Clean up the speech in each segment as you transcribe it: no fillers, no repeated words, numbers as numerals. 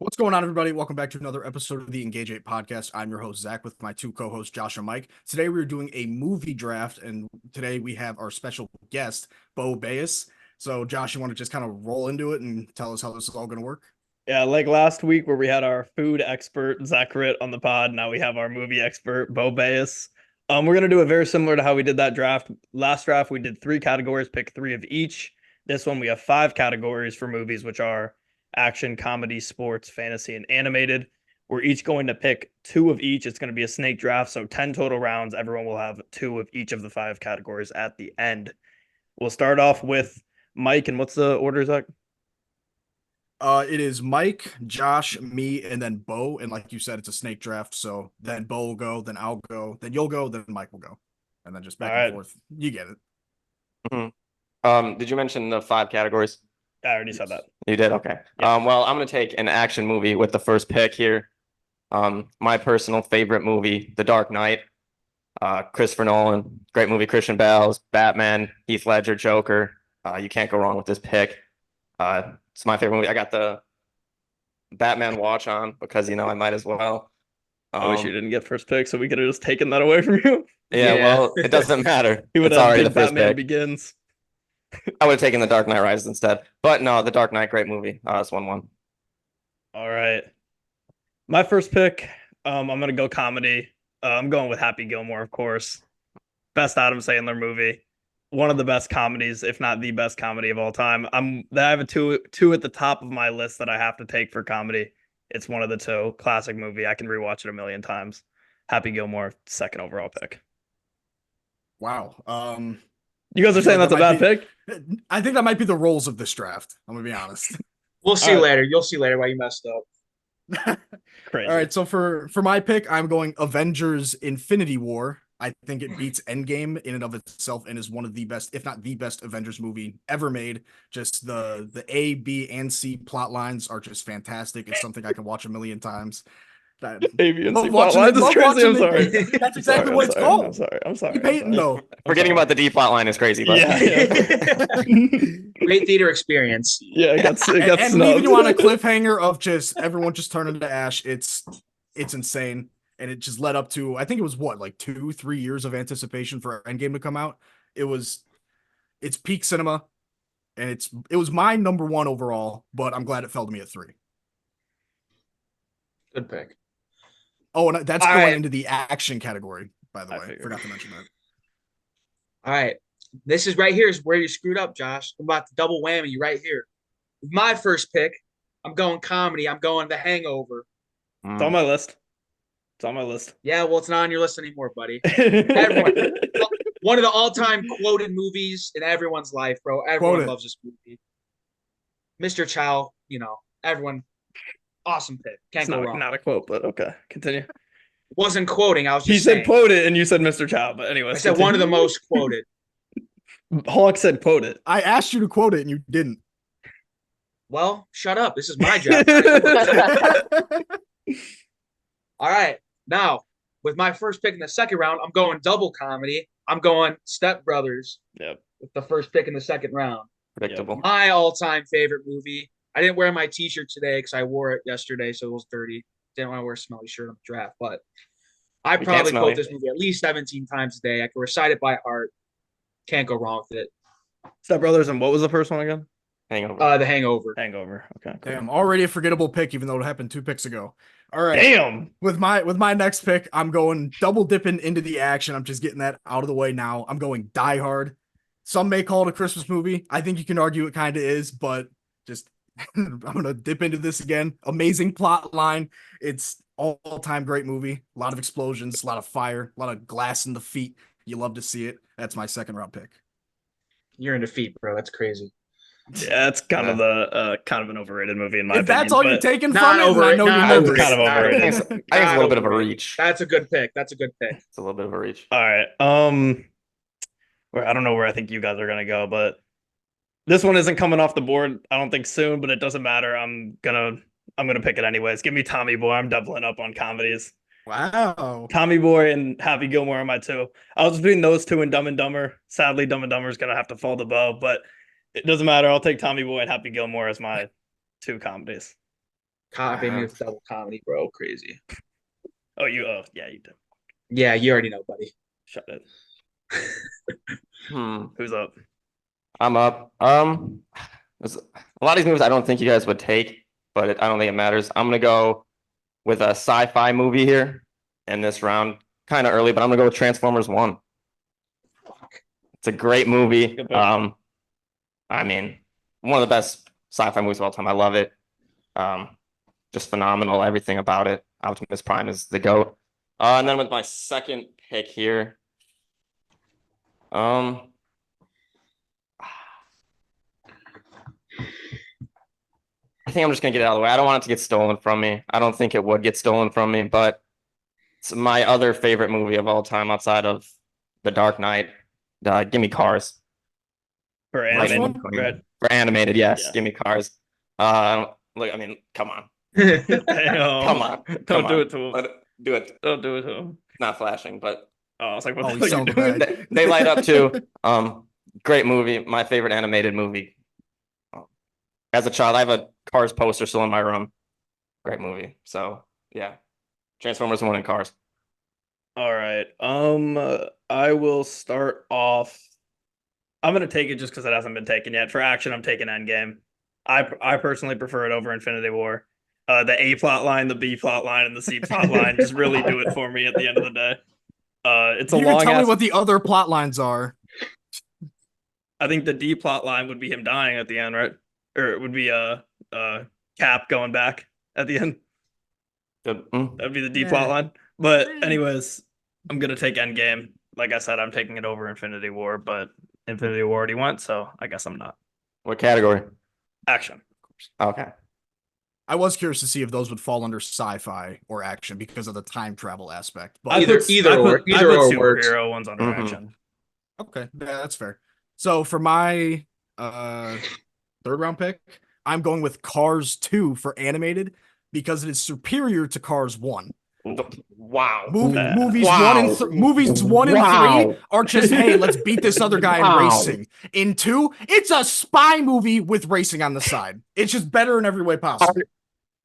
What's going on, everybody? Welcome back to another episode of the Engage 8 podcast. I'm your host, Zach, with my two co-hosts, Josh and Mike. Today, we're doing a movie draft, and today we have our special guest, Bais. So, Josh, you want to just kind of roll into it and tell us how this is all going to work? Yeah, like last week where we had our food expert Zach Ritt on the pod. Now we have our movie expert Bais. We're gonna do it very similar to how we did that draft. Last draft we did three categories, pick three of each. This one we have five categories for movies, which are action, comedy, sports, fantasy, and animated. We're each going to pick two of each. It's going to be a snake draft, so 10 total rounds. Everyone will have two of each of the five categories at the end. We'll start off with Mike, and what's the order, Zach? It is Mike, Josh, me, and then Bo. And like you said, it's a snake draft. So then Bo will go, then I'll go, then you'll go, then Mike will go. And then just All back and right. forth. You get it. Did you mention the five categories? I already said that. You did? Okay. Yeah. Well, I'm going to take an action movie with the first pick here. My personal favorite movie, The Dark Knight. Christopher Nolan, great movie. Christian Bale's Batman, Heath Ledger, Joker. You can't go wrong with this pick. It's my favorite movie. I got the Batman watch on because, I might as well. I wish you didn't get first pick, so we could have just taken that away from you. Yeah, well, it doesn't matter. He would It's have already big the first Batman pick. Begins. I would have taken The Dark Knight Rises instead. But no, The Dark Knight, great movie. It's 1-1. All right. My first pick, I'm going to go comedy. I'm going with Happy Gilmore, of course. Best Adam Sandler movie. One of the best comedies, if not the best comedy of all time. I have a two at the top of my list that I have to take for comedy. It's one of the two. Classic movie. I can rewatch it a million times. Happy Gilmore, second overall pick. Wow. You guys are saying that's a bad pick? I think that might be the roles of this draft. I'm going to be honest. We'll see All right. later. You'll see later why you messed up. Crazy. All right, so for my pick, I'm going Avengers Infinity War. I think it beats Endgame in and of itself and is one of the best, if not the best, Avengers movie ever made. Just the A, B, and C plot lines are just fantastic. It's something I can watch a million times. A, B, and C Love plot watching lines is love crazy. watching I'm it. sorry. That's exactly what it's I'm called. sorry. I'm sorry. You Peyton, though. Forgetting about the D plot line is crazy, but Yeah. Great theater experience. Yeah, it got And snubbed. leaving you on a cliffhanger of just everyone just turning to ash. It's insane. And it just led up to, I think it was like 2-3 years of anticipation for Endgame to come out. It's peak cinema, and it was my number one overall, but I'm glad it fell to me at 3. Good pick. Oh, and that's All going right. into the action category, by the I way. figured. Forgot to mention that. All right. This is right here is where you screwed up, Josh. I'm about to double whammy you right here. With my first pick, I'm going comedy. I'm going The Hangover. It's on my list. It's on my list. Yeah, well, it's not on your list anymore, buddy. Everyone, one of the all-time quoted movies in everyone's life, bro. Everyone Quote it. loves this movie. Mr. Chow, everyone. Awesome pick. Can't It's go not, wrong. not a quote, but okay. Continue. Wasn't quoting. I was He just said saying. quote it, and you said Mr. Chow. But anyways, I said one of the most quoted. Hawk said quote it. I asked you to quote it, and you didn't. Well, shut up. This is my job. All right. Now, with my first pick in the second round, I'm going double comedy. I'm going Step Brothers Yep. with the first pick in the second round. predictable. My all-time favorite movie. I didn't wear my t-shirt today because I wore it yesterday, so it was dirty. Didn't want to wear a smelly shirt on the draft, but I can't probably smell quote it. this movie at least 17 times a day. I can recite it by heart. Can't go wrong with it. Step Brothers, and what was the first one again? Hangover. The Hangover. Hangover. Okay. Cool. Damn, already a forgettable pick, even though it happened 2 picks ago. All right. Damn. With my next pick, I'm going double dipping into the action. I'm just getting that out of the way now. I'm going Die Hard. Some may call it a Christmas movie. I think you can argue it kind of is, but just I'm gonna dip into this again. Amazing plot line. It's all-time great movie. A lot of explosions, a lot of fire, a lot of glass in the feet. You love to see it. That's my second round pick. You're in defeat, bro. That's crazy. Yeah, it's kind of an overrated movie in my If opinion. that's all you're but taking Not from it, then I know you overrated, know not this. overrated. Kind of Not I overrated. think it's a little bit of a reach. That's a good pick. That's a good pick. It's a little bit of a reach. All right. Where I don't know where I think you guys are gonna go, but this one isn't coming off the board. I don't think soon, but it doesn't matter. I'm gonna pick it anyways. Give me Tommy Boy. I'm doubling up on comedies. Wow. Tommy Boy and Happy Gilmore are my two. I was between those two and Dumb and Dumber. Sadly, Dumb and Dumber is gonna have to fall the bow, but it doesn't matter. I'll take Tommy Boy and Happy Gilmore as my two comedies. Copy me with double comedy, bro. Crazy. Oh, yeah, you did. Yeah, you already know, buddy. Shut it. Hmm. Who's up? I'm up. There's a lot of these movies I don't think you guys would take, but I don't think it matters. I'm gonna go with a sci-fi movie here in this round. Kind of early, but I'm gonna go with Transformers 1. It's a great movie. Good pick. I mean, one of the best sci-fi movies of all time. I love it. Just phenomenal. Everything about it. Optimus Prime is the GOAT. And then with my second pick here, I think I'm just gonna get it out of the way. I don't want it to get stolen from me. I don't think it would get stolen from me, but it's my other favorite movie of all time outside of The Dark Knight. Give me Cars. For Last animated, one? right? For animated, yes. Yeah. Give me Cars. Look, I mean, come on. Damn. Come on. Don't Come do on. it to him. Do it. Don't do it to him. Not flashing, but Oh, I was like, what Oh, the he's hell are selling you the doing? bag. they light up too. Great movie. My favorite animated movie. As a child, I have a Cars poster still in my room. Great movie. So yeah, Transformers 1 and Cars. All right. I will start off. I'm gonna take it just because it hasn't been taken yet. For action, I'm taking Endgame. I personally prefer it over Infinity War. The A plot line, the B plot line, and the C plot line just really do it for me at the end of the day. It's a You can long tell me ass. what the other plot lines are. I think the D plot line would be him dying at the end, right? Or it would be Cap going back at the end. Good. That'd be the D Yeah. plot line. But anyways, I'm gonna take Endgame. Like I said, I'm taking it over Infinity War, but Infinity War already went, so I guess I'm not. What category? Action. Okay. I was curious to see if those would fall under sci-fi or action because of the time travel aspect. But I Either- put- either I put- or- I either put or works. superhero ones under Mhm. action. okay, yeah, that's fair. So for my third round pick, I'm going with Cars 2 for animated because it is superior to Cars 1. Wow. Movies Wow. 1 and movies 1 and Wow. 3 are just, hey, let's beat this other guy in Wow. racing. In 2, it's a spy movie with racing on the side. It's just better in every way possible.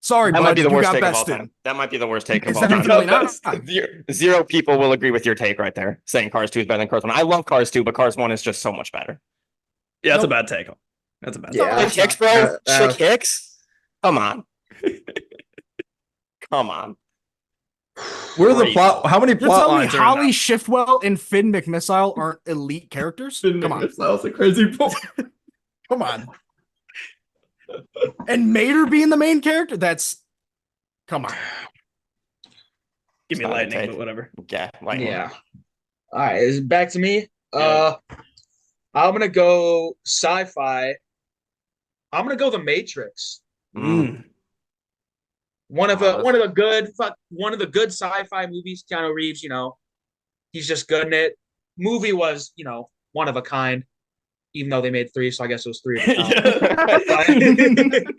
Sorry, That bud, might be the you worst got take of all bested. time. That might be the worst take of It's all time. definitely not. Zero people will agree with your take right there, saying Cars 2 is better than Cars 1. I love Cars 2, but Cars 1 is just so much better. Yeah, that's Nope. a bad take. That's a bad Yeah. take. Chick Hicks, bro. Uh, Chick Hicks. Come on. Come on. Where are the Great. plot? How many You're plot telling me lines are Holly in Shiftwell and Finn McMissile aren't elite characters? that? Come on. That a crazy point. Come on. And Mater being the main character? Come on. Give me It's not a lightning, take. but whatever. Yeah. Lightning. Yeah. All right, is it back to me? Yeah. I'm gonna go sci-fi. I'm gonna go The Matrix. Mm. One of Wow, the good sci-fi movies. Keanu Reeves, he's just good in it. Movie was, one of a kind, even though they made 3, so I guess it was 3 of a kind.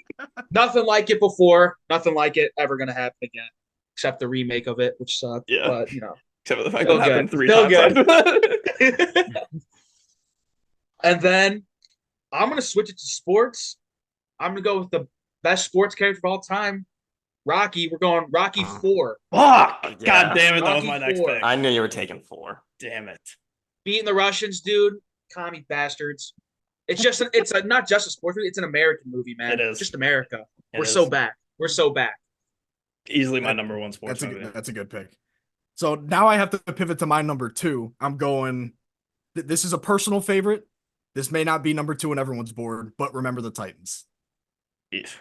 Nothing like it before. Nothing like it ever gonna happen again, except the remake of it, which sucked. Yeah. But Except for the fact Still that it happened good. 3 Still times good. after that. And then I'm gonna switch it to sports. I'm gonna go with the best sports character of all time, Rocky. We're going Rocky 4. Fuck! Yeah. God damn it, that was Rocky my next 4. pick. I knew you were taking 4. Damn it. Beating the Russians, dude. Commie bastards. It's not just a sports movie. It's an American movie, man. It is. Just America. It We're is. so back. We're so back. Easily my That- number one sports movie. That's a good pick. So now I have to pivot to my number 2. I'm going. This is a personal favorite. This may not be number 2 on everyone's board, but remember the Titans. Eesh.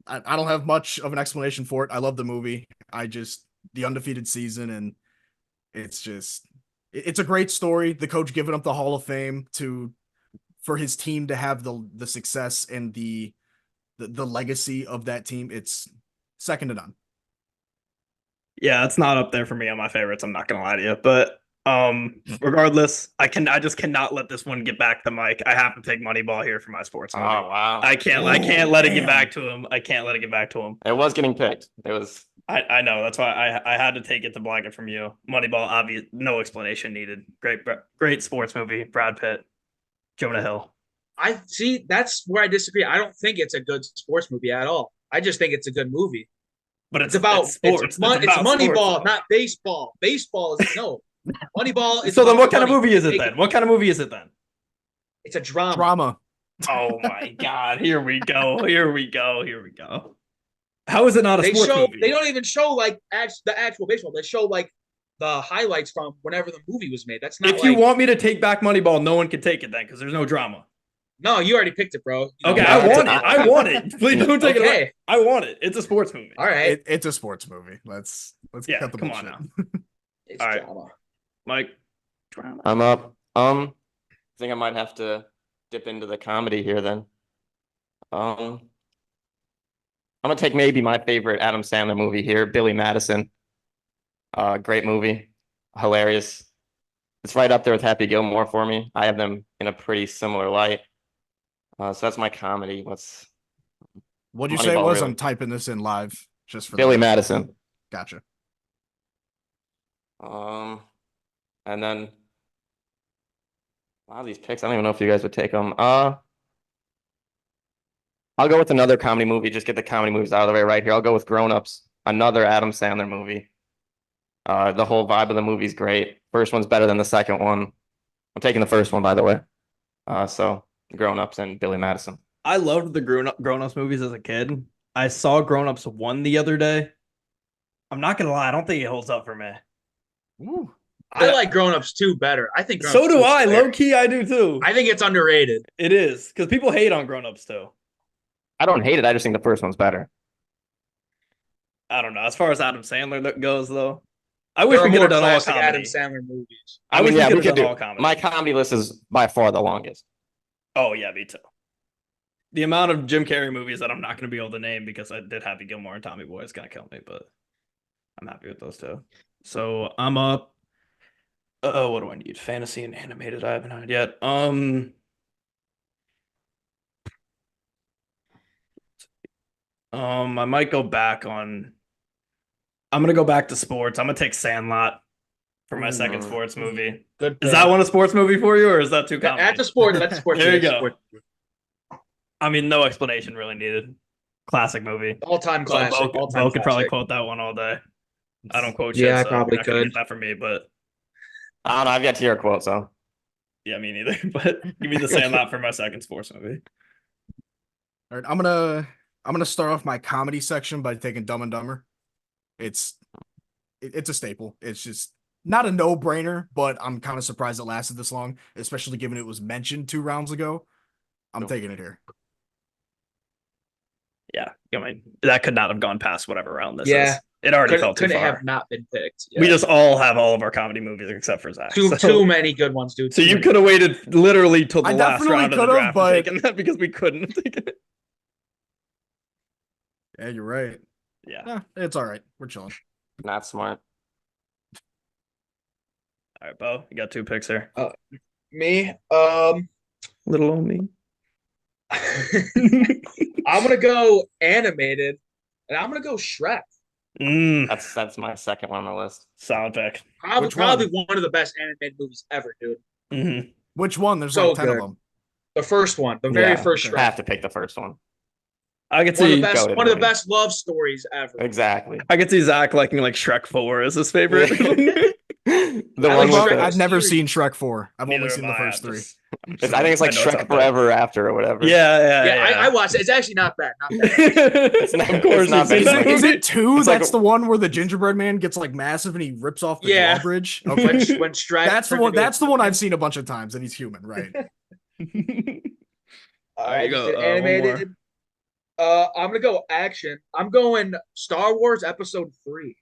I don't have much of an explanation for it. I love the movie. The undefeated season, and it's a great story. The coach giving up the Hall of Fame for his team to have the success and the legacy of that team. It's second to none. Yeah, it's not up there for me on my favorites. I'm not gonna lie to you, but regardless, I just cannot let this one get back to Mike. I have to take Moneyball here for my sports Oh movie. wow. I can't let it get damn. back to him. I can't let it get back to him. It was getting picked. It was. I know that's why I had to take it to block it from you. Moneyball, obvious, no explanation needed. Great sports movie. Brad Pitt, Jonah Hill. I see. That's where I disagree. I don't think it's a good sports movie at all. I just think it's a good movie. But It's about sports. It's Moneyball, Sports. not baseball. Baseball is no. Moneyball is. So then, about what the kind of money. movie is it then? What kind of movie is it then? It's a drama. Drama. Oh my God! Here we go. Here we go. Here we go. How is it not a sports movie? They don't even show like the actual baseball. They show like the highlights from whenever the movie was made. That's not. If you want me to take back Moneyball, no one can take it then because there's no drama. No, you already picked it, bro. Okay, No, I want it. I want it. Please don't take it away. Okay. I want it. It's a sports movie. All right. It's a sports movie. Let's Yeah, cut the come on bullshit. now. It's All right. drama. Mike. Drama. I'm up. I think I might have to dip into the comedy here then. I'm gonna take maybe my favorite Adam Sandler movie here, Billy Madison. Great movie, hilarious. It's right up there with Happy Gilmore for me. I have them in a pretty similar light. So that's my comedy. What'd you say it Moneyball, was? really. I'm typing this in live just for Billy Madison. Gotcha. And then a lot of these picks, I don't even know if you guys would take them. I'll go with another comedy movie. Just get the comedy movies out of the way right here. I'll go with Grown Ups, another Adam Sandler movie. The whole vibe of the movie is great. First one's better than the second one. I'm taking the first one, by the way. So Grown Ups and Billy Madison. I loved the Grown-Ups movies as a kid. I saw Grown-Ups 1 the other day. I'm not gonna lie, I don't think it holds up for me. Ooh. I like Grown Ups 2 better. I think. So do I. Low Low key, I do too. I think it's underrated. It is because people hate on Grown-Ups too. I don't hate it. I just think the first one's better. I don't know. As far as Adam Sandler goes, though, I wish There we are could more have done all classic comedy. Adam Sandler movies. I wish we yeah, could have done do. all comedy. My comedy list is by far the longest. Oh yeah, me too. The amount of Jim Carrey movies that I'm not going to be able to name because I did Happy Gilmore and Tommy Boy is going to kill me, but I'm happy with those two. So I'm up. What do I need? Fantasy and animated. I haven't had yet. I might go back on. I'm gonna go back to sports. I'm gonna take Sandlot for my second sports movie. Good. Is that one a sports movie for you, or is that too comedy? That's a sport. That's a sport. There you That's a go. sport. I mean, no explanation really needed. Classic movie. All-time classic. Bo All-time could probably classic. quote that one all day. I don't quote Yeah, shit, I so probably you're not gonna could. get that from me, but I don't know. I've yet to hear a quote, so yeah, me neither. But give me the Sandlot for my second sports movie. All right, I'm gonna start off my comedy section by taking Dumb and Dumber. It's a staple. It's just not a no-brainer, but I'm kind of surprised it lasted this long, especially given it was mentioned 2 rounds ago. I'm taking it here. Yeah, I mean that could not have gone past whatever round this Yeah. is. It already felt too Couldn't far. have not been picked. Yeah. We just all have all of our comedy movies except for Zach. too many good ones, dude. So Too you many. could have waited literally till the I last definitely round of the could've, draft but- and taken that because we couldn't have taken it. Yeah, you're right. Yeah. Yeah, it's all right. We're chilling. not smart. All right, Bo, you got 2 picks here. Me. Little old me. I'm gonna go animated, and I'm gonna go Shrek. That's my second one on the list. Solid pick. Probably one of the best animated movies ever, dude. Mm-hmm. Which one? There's So like 10 good. of them. The first one, the very Yeah, first I Shrek. have to pick the first one. I could One of see. the best, Go one of the ahead. best love stories ever. Exactly. I could see Zach liking like Shrek 4 as his favorite. The I one like with Shrek. the, I've never series. seen Shrek 4. I've only Neither seen the have I. first 3. I think it's like I know it's Shrek out there. Forever After or whatever. Yeah. I watched it. It's actually not bad. Not bad. It's not- Of course, it's not you've seen based that on- Is movie. it 2? It's like That's a- the one where the gingerbread man gets like massive and he rips off the Yeah. drawbridge. when, Okay. when Shrek That's the turned one. into a- That's the one I've seen a bunch of times, and he's human, right? There you go. Just did One animated. I'm gonna go action. I'm going Star Wars Episode 3.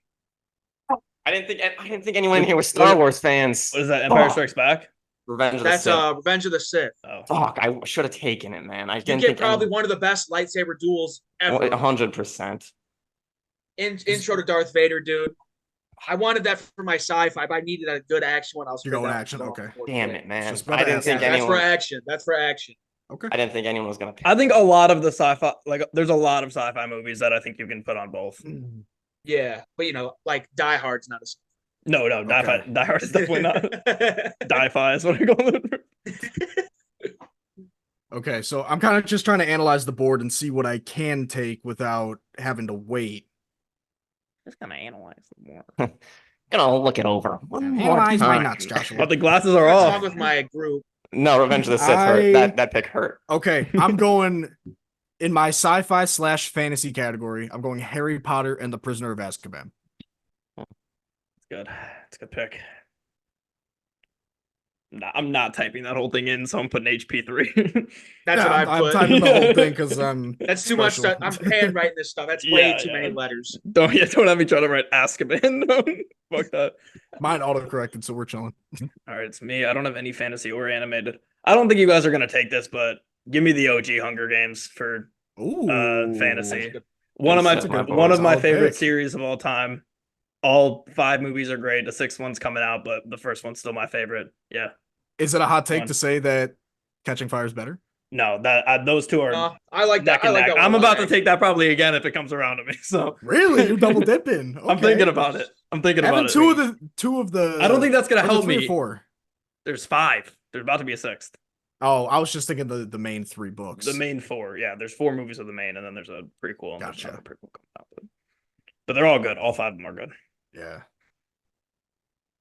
I didn't think anyone here was Star Wars fans. What is that? Empire Fuck. Strikes Back? Revenge of the That's Sith. Revenge of the Sith. Oh. Fuck, I should have taken it, man. I You didn't get think probably one of the best lightsaber duels ever. 100%. Intro to Darth Vader, dude. I wanted that for my sci-fi, but I needed a good action one. I was You're going action, okay. Damn it, man. Just I didn't badass. think That's for anyone. action. That's for action. Okay. I didn't think anyone was gonna pick. I think a lot of the sci-fi, like, there's a lot of sci-fi movies that I think you can put on both. Yeah, but like Die Hard's not a. No, Okay. Die Hard is definitely not. Die-fi is what I call it. Okay, so I'm kind of just trying to analyze the board and see what I can take without having to wait. Just gonna analyze the more. Gonna look it over one And more analyze my time. nuts, Joshua. But the glasses are Let's off. talk with my group. No, Revenge of the Sith hurt. That pick hurt. Okay, I'm going in my sci-fi / fantasy category. I'm going Harry Potter and the Prisoner of Azkaban. It's good. It's a good pick. I'm not typing that whole thing in, so I'm putting HP3. That's what I'm I put. typing the whole thing because I'm. That's too much special. stuff. I'm handwriting this stuff. That's way too many letters. Don't have me trying to write Azkaban. Fuck that. Mine autocorrected, so we're chilling. All right, it's me. I don't have any fantasy or animated. I don't think you guys are gonna take this, but give me the OG Hunger Games for Ooh, fantasy. That's One of my Solid favorite pick. series of all time. All 5 movies are great. The 6th one's coming out, but the first one's still my favorite. Yeah. Is it a hot take One. to say that Catching Fire is better? No, that those two are I like that. neck and I like neck. that. I'm one. about to take that probably again if it comes around to me. So Really, you're double dipping. I'm thinking about it. Having two of the. I don't think that's gonna or the help 3 me. or 4. There's 5. There's about to be a 6th. Oh, I was just thinking the main 3 books. The main 4. Yeah, there's 4 movies of the main, and then there's a prequel. And Gotcha. there's not a prequel coming out, but they're all good. All 5 of them are good. Yeah.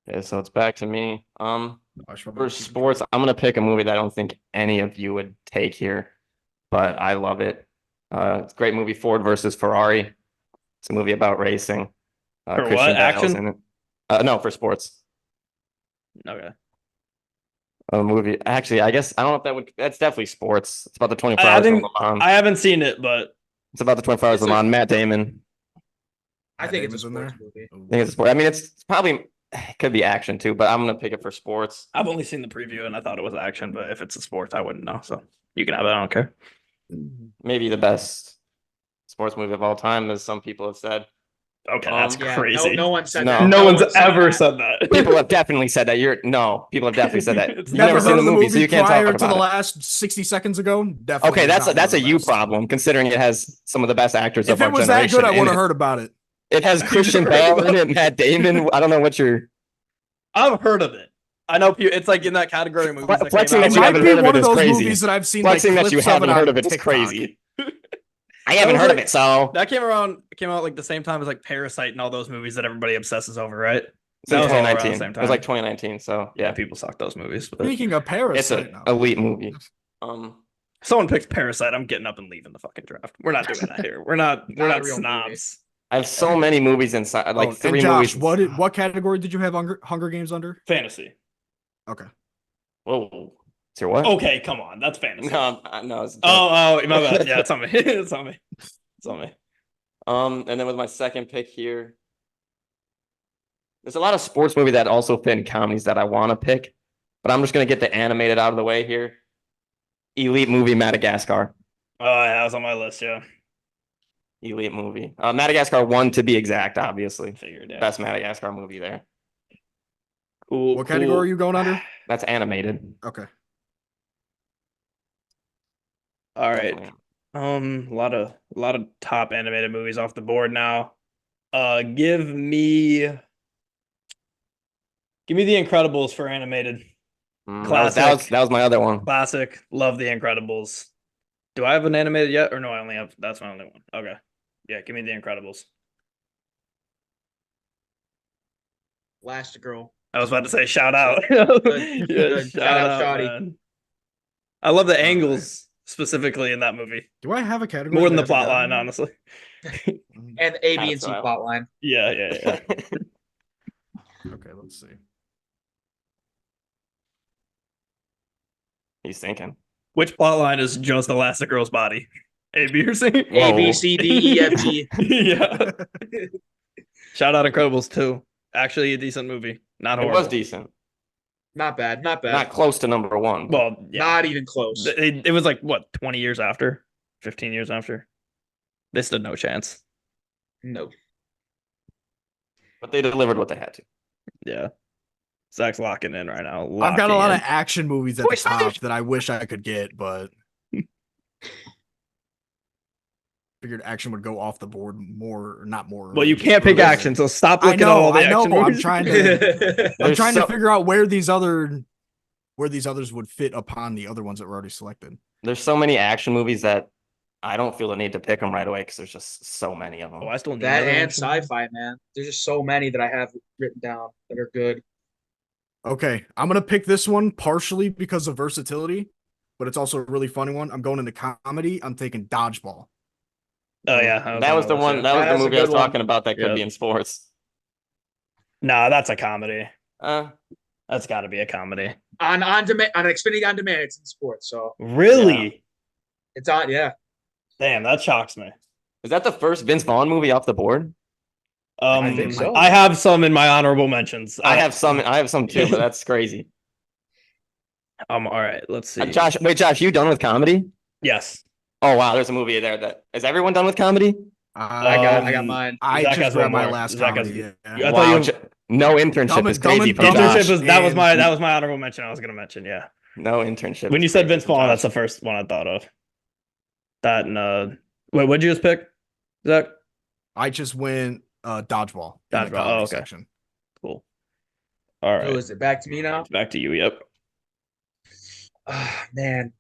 Yeah, so it's back to me. For For sports, I'm gonna pick a movie that I don't think any of you would take here, but I love it. It's a great movie, Ford versus Ferrari. It's a movie about racing. For Christian what? Bale's Action? in it. No, for sports. Okay. A movie. Actually, I guess I don't know if that would. That's definitely sports. It's about the 24 I hours of think Le Mans. I haven't seen it, but It's about the 24 hours of Le Mans. Matt Damon. I think it's a Damon's in sports there. movie. I think it's a sport. I mean, it's probably it could be action too, but I'm gonna pick it for sports. I've only seen the preview and I thought it was action. But if it's a sports, I wouldn't know. So you can have it. I don't care. Maybe the best sports movie of all time, as some people have said. Okay, that's Yeah, crazy. No one said No. that. No one's one said ever that. said that. People have definitely said that. People have definitely said that. It's You've never never seen heard the of the movie, so you can't talk prior to the about it. last 60 seconds ago? Definitely. Okay, was not that's one a of the you best. problem, considering it has some of the best actors If of our it was that generation. good, I in would have it. heard about it. It has Christian never heard Bale in about it, Matt Damon. I don't know what you're I've heard of it. I know it's like in that category of movies that Flexing came that It out. you might haven't be heard of one it of is those crazy. movies that I've seen Flexing like that you clips of haven't it heard on of it is TikTok. crazy. I haven't was heard of like- it, so That came out like the same time as like Parasite and all those movies that everybody obsesses over, right? it's in That was all around the 2019. same It was like time. 2019, so Yeah, yeah, people suck those movies. But Speaking of it's Parasite, an now. elite movie. someone picks Parasite, I'm getting up and leaving the fucking draft. We're not doing that here. We're not Not a real snobs. I have so many movies inside, like and 3 Josh, movies. what category did you have Hunger Games under? Fantasy. Okay. Whoa, it's your what? Okay, come on. That's fantasy. No, it's Oh, my bad. Yeah, it's on me. It's on me. It's on me. And then with my second pick here, there's a lot of sports movie that also fit in comedies that I want to pick, but I'm just gonna get the animated out of the way here. Elite movie Madagascar. Oh, yeah, that was on my list, yeah. Elite movie. Madagascar 1 to be exact, obviously. Figured, yeah. Best Madagascar movie there. Cool. What category are you going under? That's animated. Okay. All right. Definitely. A lot of top animated movies off the board now. Give me The Incredibles for animated. Classic. That was my other one. Classic. Love The Incredibles. Do I have an animated yet? Or no, I only have that's my only one. Okay. Yeah, give me The Incredibles. Last Girl. I was about to say shout out. Good. Yeah, Good. shout Shout out, out, Shawty. man. I love the right. angles specifically in that movie. Do I have a category? More than the that I plot forgot? line, honestly. And A, B, Kinda and C style. plot line. Yeah. Okay, let's see. He's thinking. Which plot line is just Elastigirl's body? A, B, or C? A, B, C, D, E, F, G. Yeah. Shout out Incredibles 2. Actually, a decent movie. Not It horrible. was decent. Not bad. Not bad. Not close to number 1. Well, yeah. Not even close. It was like, what, 20 years after? 15 years after? They stood no chance. No. But they delivered what they had to. Yeah. Zach's locking in right now. I've got a lot of Locking action movies at Toy the Story. top that I wish I could get, but figured action would go off the board more, not more. in. Well, you can't pick action, so stop I looking at know, all the I know. action I'm movies. trying to There's figure out where these other where these others would fit upon the other ones that were already selected. There's so many action movies that I don't feel the need to pick them right away because there's just so many of them. Oh, I still need That another and action. sci-fi, man. There's just so many that I have written down that are good. Okay, I'm gonna pick this one partially because of versatility, but it's also a really funny one. I'm going into comedy. I'm taking Dodgeball. Oh yeah, That was the one. That was the That's a movie I was good one. talking about that could Yeah. be in sports. Nah, that's a comedy. Uh, That's got to be a comedy. On demand, on Xfinity on demand, it's in sports, so Really? it's on. Yeah, Damn, that shocks me. is that the first Vince Vaughn movie off the board? I think so. I have some in my honorable mentions. I have some too, but that's crazy. All right, let's see. Josh, you done with comedy? Yes. Oh wow, there's a movie there that is everyone done with comedy? I got mine. I Zach just has grabbed one my more. last Zach has- comedy. I thought Wow, you- no internship Dumb is and- crazy dumb for and- Josh. Internship that was and- my honorable mention. I was gonna mention. Yeah. No internship. When is you said crazy Vince for Vaughn, Josh. that's the first one I thought of. That and wait, what'd you just pick, Zach? I just went Dodgeball. In the Dodgeball, comedy okay. section. Cool. All right, Oh, is it back to me now? back to you. Yep. Man,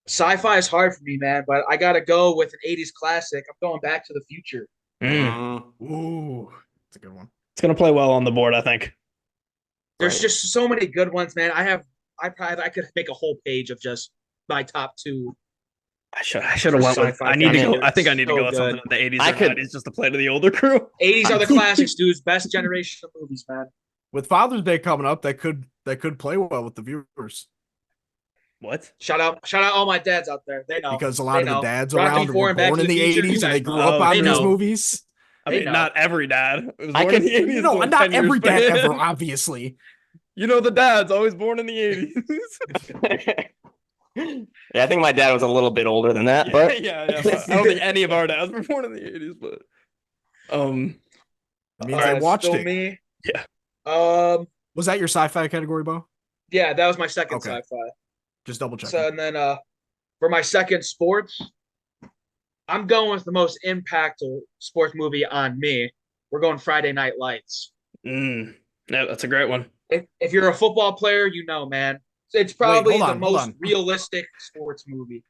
sci-fi is hard for me, man. But I gotta go with an '80s classic. I'm going Back to the Future. Ooh, that's a good one. It's gonna play well on the board, I think. There's Right. just so many good ones, man. I could make a whole page of just my top two. I should have went with. Sci-fi I need to go. favorites. I think I need to So go with something good. in the 80s I or could- 90s just to play to the older crew. '80s are the classics, dudes. Best generation of movies, man. With Father's Day coming up, that could play well with the viewers What? Shout out all my dads out there. They know because a lot of They the know. dads Rocky around IV were and Back born to in the the Future, you 80s and guys they grew know. up on They these know. movies. I They mean, know. not every dad. It was I born in could- the 80s. No, so not 10 years every dad span. ever, obviously. You know the dads always born in the 80s. Yeah, I think my dad was a little bit older than that, but yeah. But I don't think any of our dads were born in the 80s, but It means All I right, watched still it. me. Yeah. Was that your sci-fi category, Bo? Yeah, that was my second Okay. sci-fi. Just double check. So and then for my second sports, I'm going with the most impactful sports movie on me. We're going Friday Night Lights. yeah, that's a great one. If you're a football player, you know, man. It's probably hold the on, hold most on. realistic sports movie.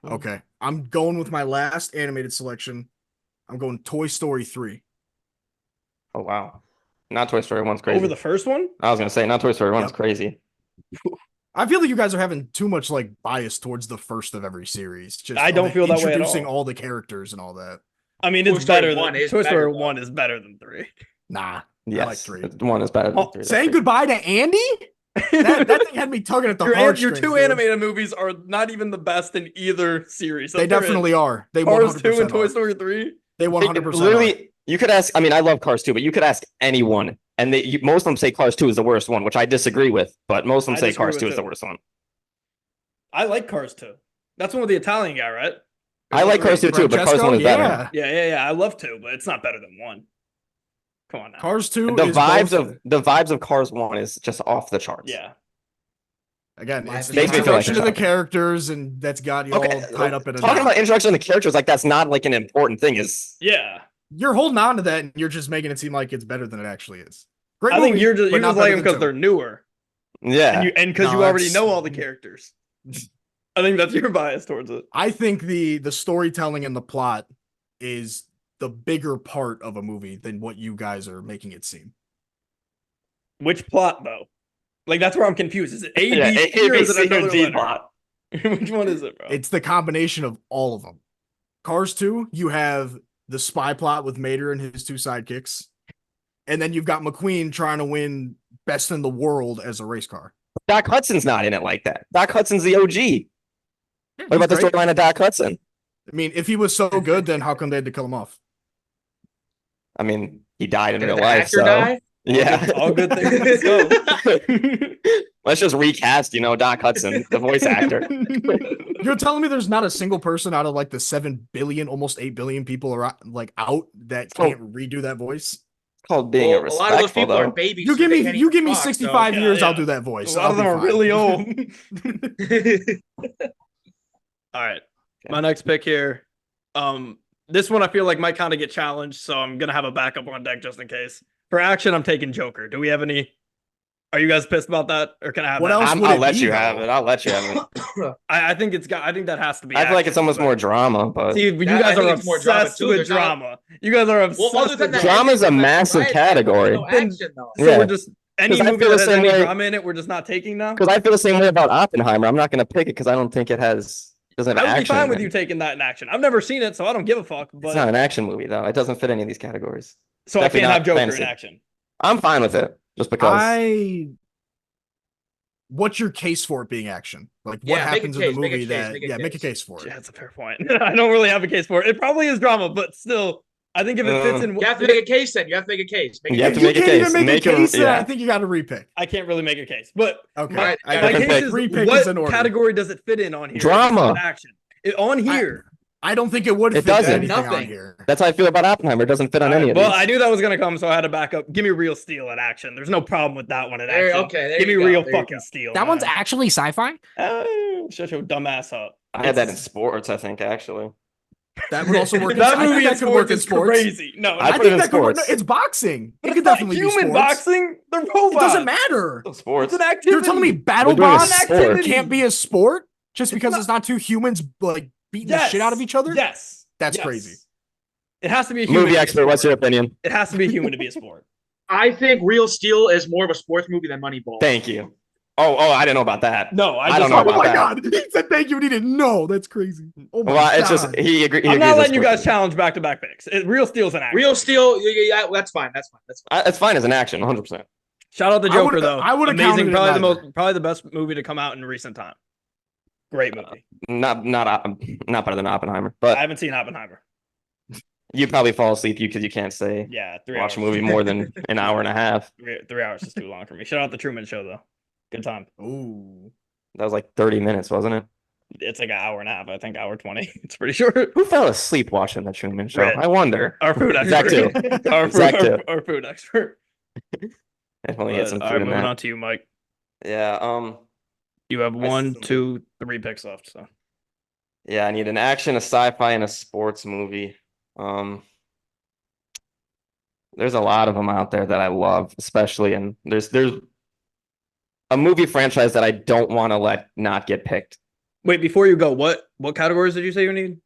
Okay, I'm going with my last animated selection. I'm going Toy Story 3. oh wow, not Toy Story 1's crazy. Over the first one? I was gonna say not Toy Story 1's Yep. crazy. I feel like you guys are having too much like bias towards the first of every series. Just I don't feel that way at introducing all. the characters and all that. I mean, Toy it's Story better 1 than is Toy better, Story though. 1 is better than 3. Nah. Yes, like 3. 1 is better than 3. Saying That's goodbye to Andy? That thing had me tugging at the Your heartstrings. two dude. animated movies are not even the best in either series. They definitely are. They Cars 100% 2 and Toy are. Story 3. They great. 100% are. Literally, you could ask. I mean, I love Cars 2, but you could ask anyone, and most of them say Cars 2 is the worst one, which I disagree with. But most of them I say disagree Cars with 2 is the too. worst one. I like Cars 2. That's one with the Italian guy, right? I like Cars 2 too, but Cars 1 is better. Yeah. I love 2, but it's not better than 1. Come on now. Cars 2 The is vibes of Cars 1 is just off the charts. Yeah. Again, Life it's is the Makes me feel like introduction a to the child. characters, and that's got you Okay, all tied up in a talking knot. about introduction to the characters, like that's not like an important thing. Is Yeah. You're holding on to that, and you're just making it seem like it's better than it actually is. Great I think movie, you're just but not like better them than because 2. they're newer. yeah. And because No, you already that's- know all the characters. I think that's your bias towards it. I think the storytelling and the plot is the bigger part of a movie than what you guys are making it seem. Which plot though? Like that's where I'm confused. Is it A, Yeah, B, C, or is it ABC or another D letter? plot. Which one is it, bro? It's the combination of all of them. Cars 2, you have the spy plot with Mater and his 2 sidekicks. And then you've got McQueen trying to win best in the world as a race car. Doc Hudson's not in it like that. Doc Hudson's the OG. What about the Great. storyline of Doc Hudson? I mean, if he was so good, then how come they had to kill him off? I mean, he died in Did real the life. actor So die? yeah, All good things. Let's go. let's just recast. Doc Hudson, the voice actor. You're telling me there's not a single person out of like the 7 billion, almost 8 billion people are like out that can't redo that voice? It's called being Well, a a lot of those respectful people are though. babies. You so give they me can't you even give me talk, 65 Yeah, years, yeah. I'll do that voice. A lot of them I'll are be fine. really old. so. All right. My next pick here. This one I feel like might kind of get challenged, so I'm gonna have a backup on deck just in case. For action, I'm taking Joker. Do we have any Are you guys pissed about that, or can I have What that? else would I'll it let be, you have though? it. I'll let you have it. I think it's got. I think that has to be. I feel like it's action, almost but- more drama, but See, you I guys think are it's more drama, obsessed too. with There's not a- drama. You guys are obsessed Well, other than with the drama. Drama's a ending, massive riot, man, category. No action though. So Yeah. we're just any 'Cause I movie feel that the has same any way- drama in it, we're just not taking now. Because I feel the same way about Oppenheimer. I'm not going to pick it because I don't think it doesn't I have would be action. fine in with it. you taking that in action. I've never seen it, so I don't give a fuck. It's But not an action movie though. It doesn't fit any of these categories. so I definitely can't have not Joker fantasy. in action. I'm fine with it just because. What's your case for it being action? Like, what Yeah, make a happens in the case, make a movie case, that? make a Yeah, make a case. case for Yeah, it. that's a fair point. I don't really have a case for it. It probably is drama, but still, I think if it fits in, You have to make a case then. You have to make a case. Make a You have If to you make a can't case. even make Make a a- case, then I yeah. think you got to repick. I can't really make a case. But Okay, Alright, I yeah, my can case pick. is Repick what is in order. category does it fit in on here? Drama. It's not action. On here. I don't think it would It fit doesn't. anything on Nothing. here. That's how I feel about Oppenheimer. It doesn't fit on any of Well, these. I knew that was gonna come, so I had to back up. Give me Real Steel in action. There's no problem with that one in There- action. okay, there Give me you go, Real there you fucking go. Steel. That one's man. actually sci-fi. Shut your dumb ass up. I had that in It's- sports, I think, actually. That would also work. That I think movie in that could work sports in is sports. crazy. No, I I put it think in that could work. No, sports. it's boxing. but It it's could not definitely be human sports. boxing. They're robots. It doesn't matter. Still sports. It's an activity. You're telling me battle We're doing a bots sport. can't be a sport just because not- it's not two humans like beating the shit out of each other? Yes, That's Yes. crazy. It has to be a human. Movie to be a expert, what's your sport. opinion? It has to be a human to be a sport. I think Real Steel is more of a sports movie than Moneyball. Thank you. Oh, I didn't know about that. No, I don't know Oh about my that. god, he said thank you and he didn't know. That's crazy. Oh my Well, god. it's just he agrees. I'm not letting you guys challenge back-to-back picks. Real Steel's an action. Real Steel, yeah, that's fine. That's fine. That's fine. It's fine as an action, 100%. Shout out the I Joker would've- though. I would've counted Amazing. it Probably the neither. probably the best movie to come out in recent time. Great movie. Not better than Oppenheimer, but I haven't seen Oppenheimer. you probably fall asleep because you can't stay Yeah, 3 watch hours. a movie more than an hour and a half. 3 hours is too long for me. Shout out the Truman Show though. Good time. Ooh. That was like 30 minutes, wasn't it? It's like an hour and a half. I think hour 20. It's pretty short. Who fell asleep watching the Truman Show? Red. I wonder. Our food Zach expert. too. Our food, Zach too. our food expert. Definitely get some All food right, in moving that. on to you, Mike. Yeah. You have I 1, still- 2, 3 picks left. So Yeah, I need an action, a sci-fi, and a sports movie. There's a lot of them out there that I love, especially, and there's a movie franchise that I don't want to let not get picked. wait, before you go, what categories did you say you need?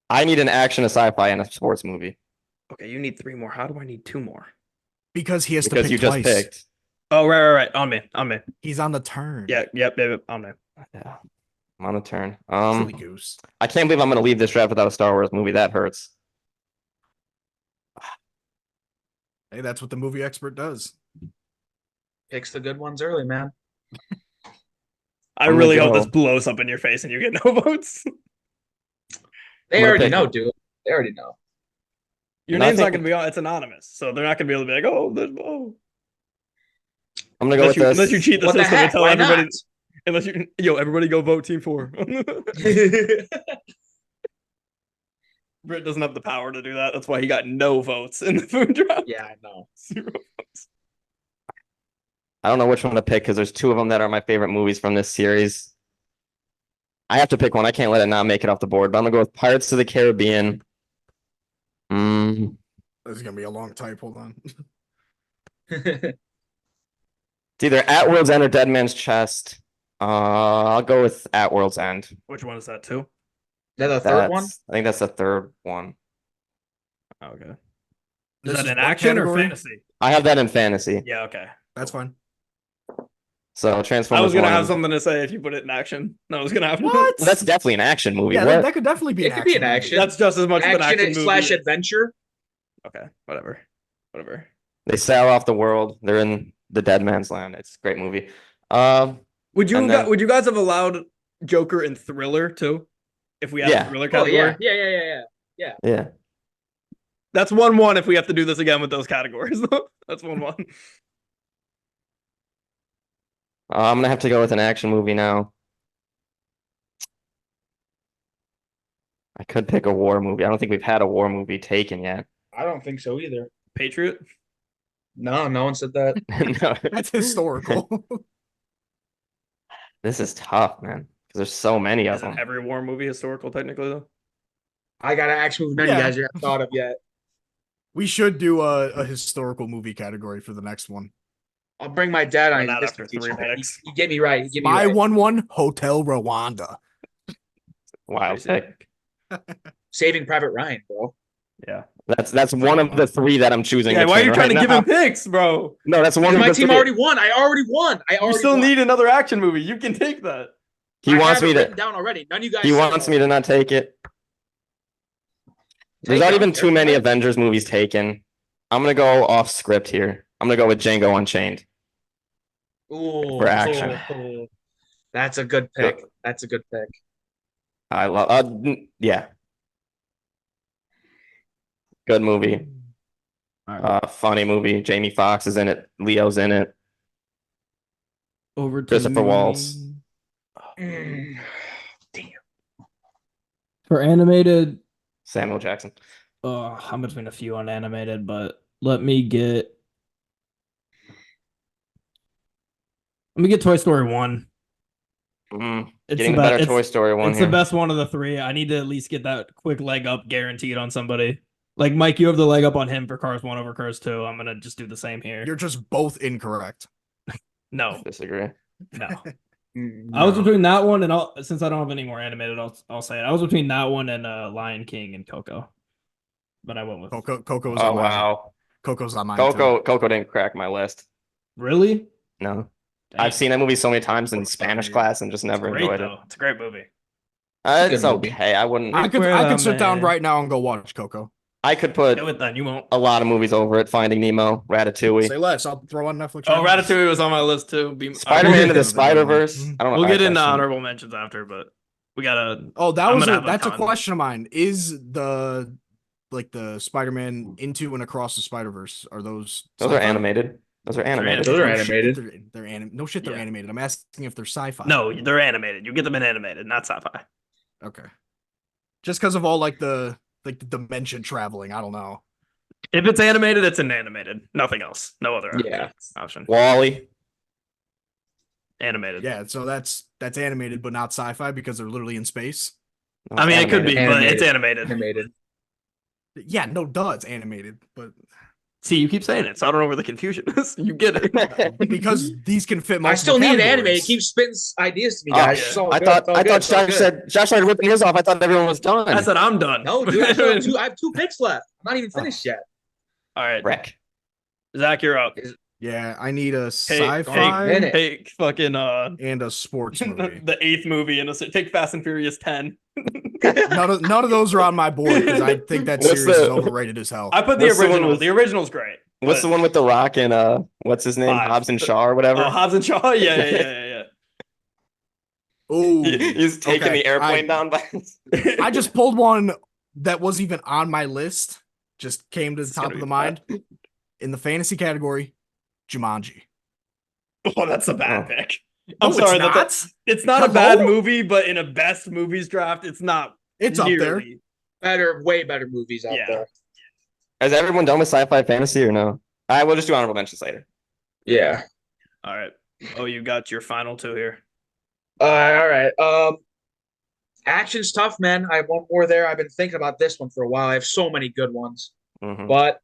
I need an action, a sci-fi, and a sports movie Okay, you need 3 more. How do I need 2 more? Because he has to because pick you twice. just picked. Oh, right. On me. He's on the turn. Yeah, yep, on me. Yeah, I'm on a turn. Silly goose. I can't believe I'm going to leave this draft without a Star Wars movie. That hurts. Hey, that's what the movie expert does. Picks the good ones early, man. I I'm really gonna hope go- this blows up in your face and you get no votes. They I'm gonna already pick- know, dude. They already know. Your And I name's not think- going to be on. It's anonymous, so they're not going to be able to be like, oh. I'm going to go with this. Unless you cheat the What the system and heck? tell Why everybody. not? Unless everybody go vote team 4. Britt doesn't have the power to do that. That's why he got no votes in the food draft. Yeah, I know. 0 votes. I don't know which one to pick because there's 2 of them that are my favorite movies from this series. I have to pick one. I can't let it not make it off the board, but I'm going to go with Pirates of the Caribbean. This is gonna be a long type. Hold on. It's either At World's End or Dead Man's Chest. I'll go with At World's End. Which one is that, 2? That the third one? I think that's the third one. Okay. Is This that is an what action or category? fantasy? I have that in fantasy. Yeah, okay. That's fine. So Transformers. I was gonna 1 have is- something to say if you put it in action. I was gonna have What? That's definitely an action movie. Yeah, What? that could definitely be. It could be an movie. action. That's just as much of an action movie. Slash adventure. Okay, whatever. They sail off the world. They're in the Dead Man's Land. It's a great movie. Would you And then- would you guys have allowed Joker and Thriller too? If we had Yeah. a Thriller Oh category? yeah. yeah. That's 1-1 if we have to do this again with those categories. That's 1-1. I'm gonna have to go with an action movie now. I could pick a war movie. I don't think we've had a war movie taken yet. I don't think so either. Patriot? No one said that. No, That's historical. this is tough, man. Because there's so many of Isn't them. every war movie historical technically though? I got an action movie none of Yeah. you guys have thought of yet. We should do a historical movie category for the next one. I'll bring my dad on Well, his not history after 3 teacher. minutes. He get me right. He get me Spy right. 1-1 Hotel Rwanda. Wild Crazy pick. Saving Private Ryan, bro. Yeah. That's one of the three that I'm choosing. Yeah, why are you between trying to right give now. him picks, bro? No, that's one Because of my the team three. already won. I already won. You still won. need another action movie. You can take that. He I wants have me it written to. down already. None of you guys. He said wants it me to not take it. There's Take it, already I don't been care. too many Go ahead. Avengers movies taken. I'm gonna go off script here. I'm gonna go with Django Unchained Ooh, for action. ooh. That's a good pick. That's a good pick. I love. Yeah, good movie. All right. Funny movie. Jamie Foxx is in it. Leo's in it. Over to Christopher me. Waltz. Mm. For animated, Samuel Jackson. I'm between a few on animated, but let me get Toy Story 1. It's Getting the the better best. Toy Story one It's here. the best one of the three. I need to at least get that quick leg up guaranteed on somebody. Like Mike, you have the leg up on him for Cars 1 over Cars 2. I'm gonna just do the same here. You're just both incorrect. No, Disagree. no. No. I was between that one and since I don't have any more animated, I'll say it. I was between that one and Lion King and Coco. But I went with Coco's Oh on mine. wow. Coco's on mine too. Coco didn't crack my list. Really? No. Dang. I've seen that movie so many times in What's Spanish funny? class and just It's never great enjoyed though. It's a great movie. it. a It's good movie. okay. I wouldn't. I Where could the sit down man- right now and go watch Coco. I could put Do it then. You won't. a lot of movies over it. Finding Nemo, Ratatouille, Say less. I'll throw on Netflix. Oh, right now. Ratatouille was on my list too. Spider-Man into the Another good one. Spider-Verse. I don't know. We'll get okay, into so- honorable mentions after, but we gotta. Oh, I'm gonna have a that's a ton. question of mine. Is the Spider-Man into and across the Spider-Verse, are those Those are sci-fi? animated. Those are animated. Those are No shit, animated. They're no shit. They're Yeah. animated. I'm asking if they're sci-fi. No, they're animated. You get them in animated, not sci-fi. Okay. Just because of all the dimension traveling. I don't know. If it's animated, it's an animated. Nothing else. No other Yeah. option. Wall-E. Animated. Yeah. So that's animated, but not sci-fi because they're literally in space. No, I mean, it's it could be, animated. but it's animated. Animated. Yeah. No, duh. It's animated, but See, you keep saying it, so I don't know where the confusion is. You get it. because these can fit. I still multiple need an anime. It categories. keeps spitting ideas to me, Oh, guys. yeah. It's all I good. thought It's all I good. thought It's all Josh good. started ripping his off. I thought everyone was done. I said I'm done. No, dude. I have two picks left. I'm not even finished yet. All right, Wreck. Zach, you're up. Yeah, I need a Take, sci-fi minute. take fucking and a sports movie. the 8th movie and take Fast and Furious 10. None of those are on my board because I think that What's series is the- overrated as hell. I put the What's the one original. with- The original's great. What's but- the one with The Rock and what's his name? 5. Hobbs and Shaw or whatever. Oh, Hobbs and Shaw? Yeah. Ooh, He's taking okay, the airplane down by. I just pulled one that wasn't even on my list. Just came to the It's top gonna of the be mind. In the fantasy category, Jumanji. Oh, that's a bad Oh. pick. No, I'm sorry. it's not. It's not a bad Hello? movie, but in a best movies draft, it's not. It's up there. nearly. Way better movies out Yeah. there. Is everyone done with sci-fi fantasy or no? All right, we'll just do honorable mentions later. Yeah. All right. Oh, you got your final 2 here. All right. Action's tough, man. I have one more there. I've been thinking about this one for a while. I have so many good ones, Mhm. but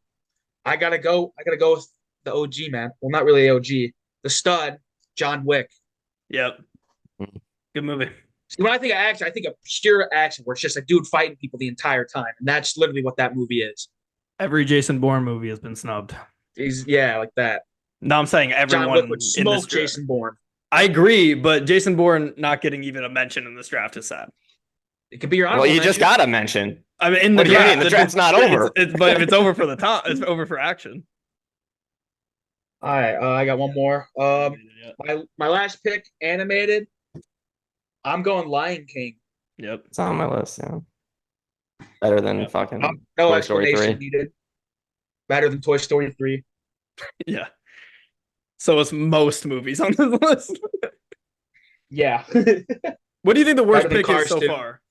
I gotta go with the OG, man. Well, not really OG. The stud, John Wick. Yep. Mhm. Good movie. See, when I think of action, I think of pure action, where it's just a dude fighting people the entire time, and that's literally what that movie is. Every Jason Bourne movie has been snubbed. Like that. No, I'm saying John everyone Wick would in this smoke draft. Jason Bourne. I agree, but Jason Bourne not getting even a mention in this draft is sad. It could be your Well, honorable you just mention. got to mention. I mean, in the What do you draft, mean? The draft's not over. But if it's over for the top, it's over for action. All right, I got one more. My last pick, animated. I'm going Lion King. Yep. It's on my list. Yeah. Better than Yep. fucking No Toy Story explanation 3. needed. Better than Toy Story 3. Yeah. So it's most movies on this list. Yeah. What do you think the worst Better than pick is Cars so 2. far?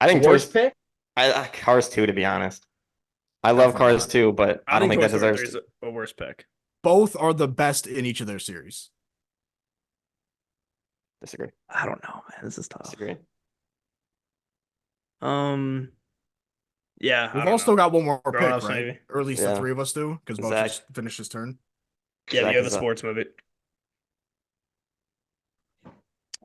I think Worst pick? Cars 2, to be honest. I love Definitely Cars not. 2, but I don't think Toy that Story deserves 3 is a worst pick. Both are the best in each of their series. Disagree. I don't know, man. This is tough. Disagree. Yeah. We've all still got one more pick, Grown-ups, right? maybe. Or at least Yeah. the 3 of us do, because Bo Zach. just finished his turn. Yeah, Zach you have a is up. sports movie.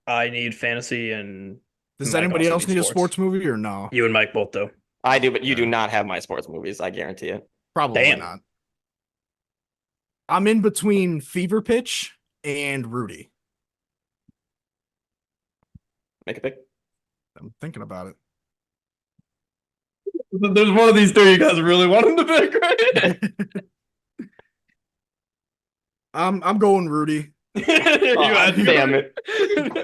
I need fantasy and Does Mike anybody also else needs need a sports movie or no? You and Mike both do. I do, but you do not have my sports movies. I guarantee it. Probably Damn. not. I'm in between Fever Pitch and Rudy. Make a pick. I'm thinking about it. There's one of these three you guys really want him to pick, right? I'm going Rudy. Damn it.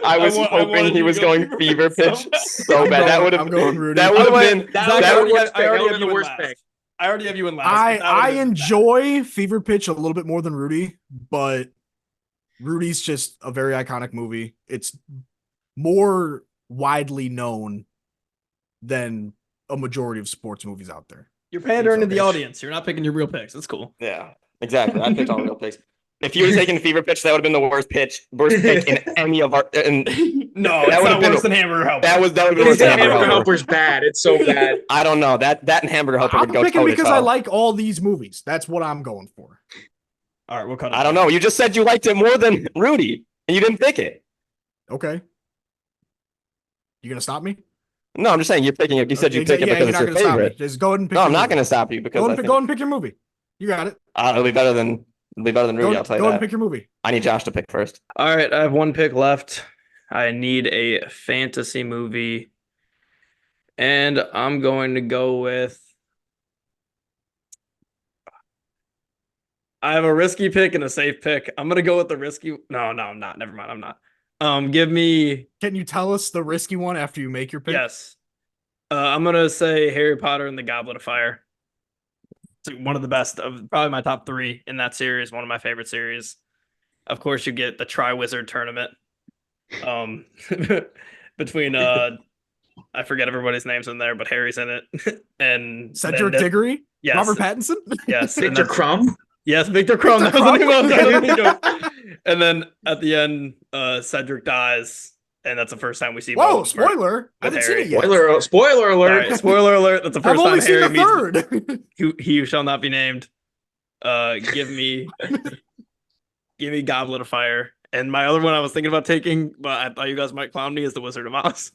I was hoping he was going Fever Pitch so I'm bad. That going- would I'm have going Rudy. That would have been That Zach, would I already have have been the you in worst last. pick. I already have you in last. I enjoy Fever Pitch a little bit more than Rudy, but Rudy's just a very iconic movie. It's more widely known than a majority of sports movies out there. You're pandering to the Pitch. audience. You're not picking your real picks. That's cool. Yeah, exactly. I picked all real picks. If you would have taken Fever Pitch, that would have been the worst pick in any of our. And No, That it's would've not been worse the- than Hamburger Helper. that would have been His worse than Hamburger Hamburger Helper. Helper's bad. It's so bad. I don't know that and Hamburger Helper I'm would go picking toe to because I toe. like all these movies. That's what I'm going for. All right, we'll cut it. I don't know. You just said you liked it more than Rudy, and you didn't pick it. Okay. You gonna stop me? No, I'm just saying you're picking it. You said you pick it because you're it's not your gonna stop me. favorite. Just go ahead and pick. No, your I'm not movie. going to stop you because Go I and, think go and pick your movie. You got it. it'll be better than Rudy. Go, I'll tell you go that. and pick your movie. I need Josh to pick first. All right, I have one pick left. I need a fantasy movie. And I'm going to go with. I have a risky pick and a safe pick. I'm going to go with the risky. No, I'm not. Never mind. I'm not. Give me. Can you tell us the risky one after you make your pick? Yes. I'm going to say Harry Potter and the Goblet of Fire. It's one of the best of probably my top 3 in that series. One of my favorite series. Of course, you get the Triwizard Tournament. Between I forget everybody's names in there, but Harry's in it. And Cedric then- Diggory? Yes. Robert Pattinson? Yes. and Victor then- Crumb. Yes, Victor Crumb. Victor That was the name I was trying to Crumb. think of. And then at the end, Cedric dies, and that's the first time we see. Whoa, Voldemort. spoiler. I with haven't seen Harry. it yet. Spoiler All alert. right, spoiler alert. That's the 1st I've only time seen Harry the meets third. he who shall not be named. Give me Goblet of Fire. And my other one I was thinking about taking, but I thought you guys might clown me, is the Wizard of Oz.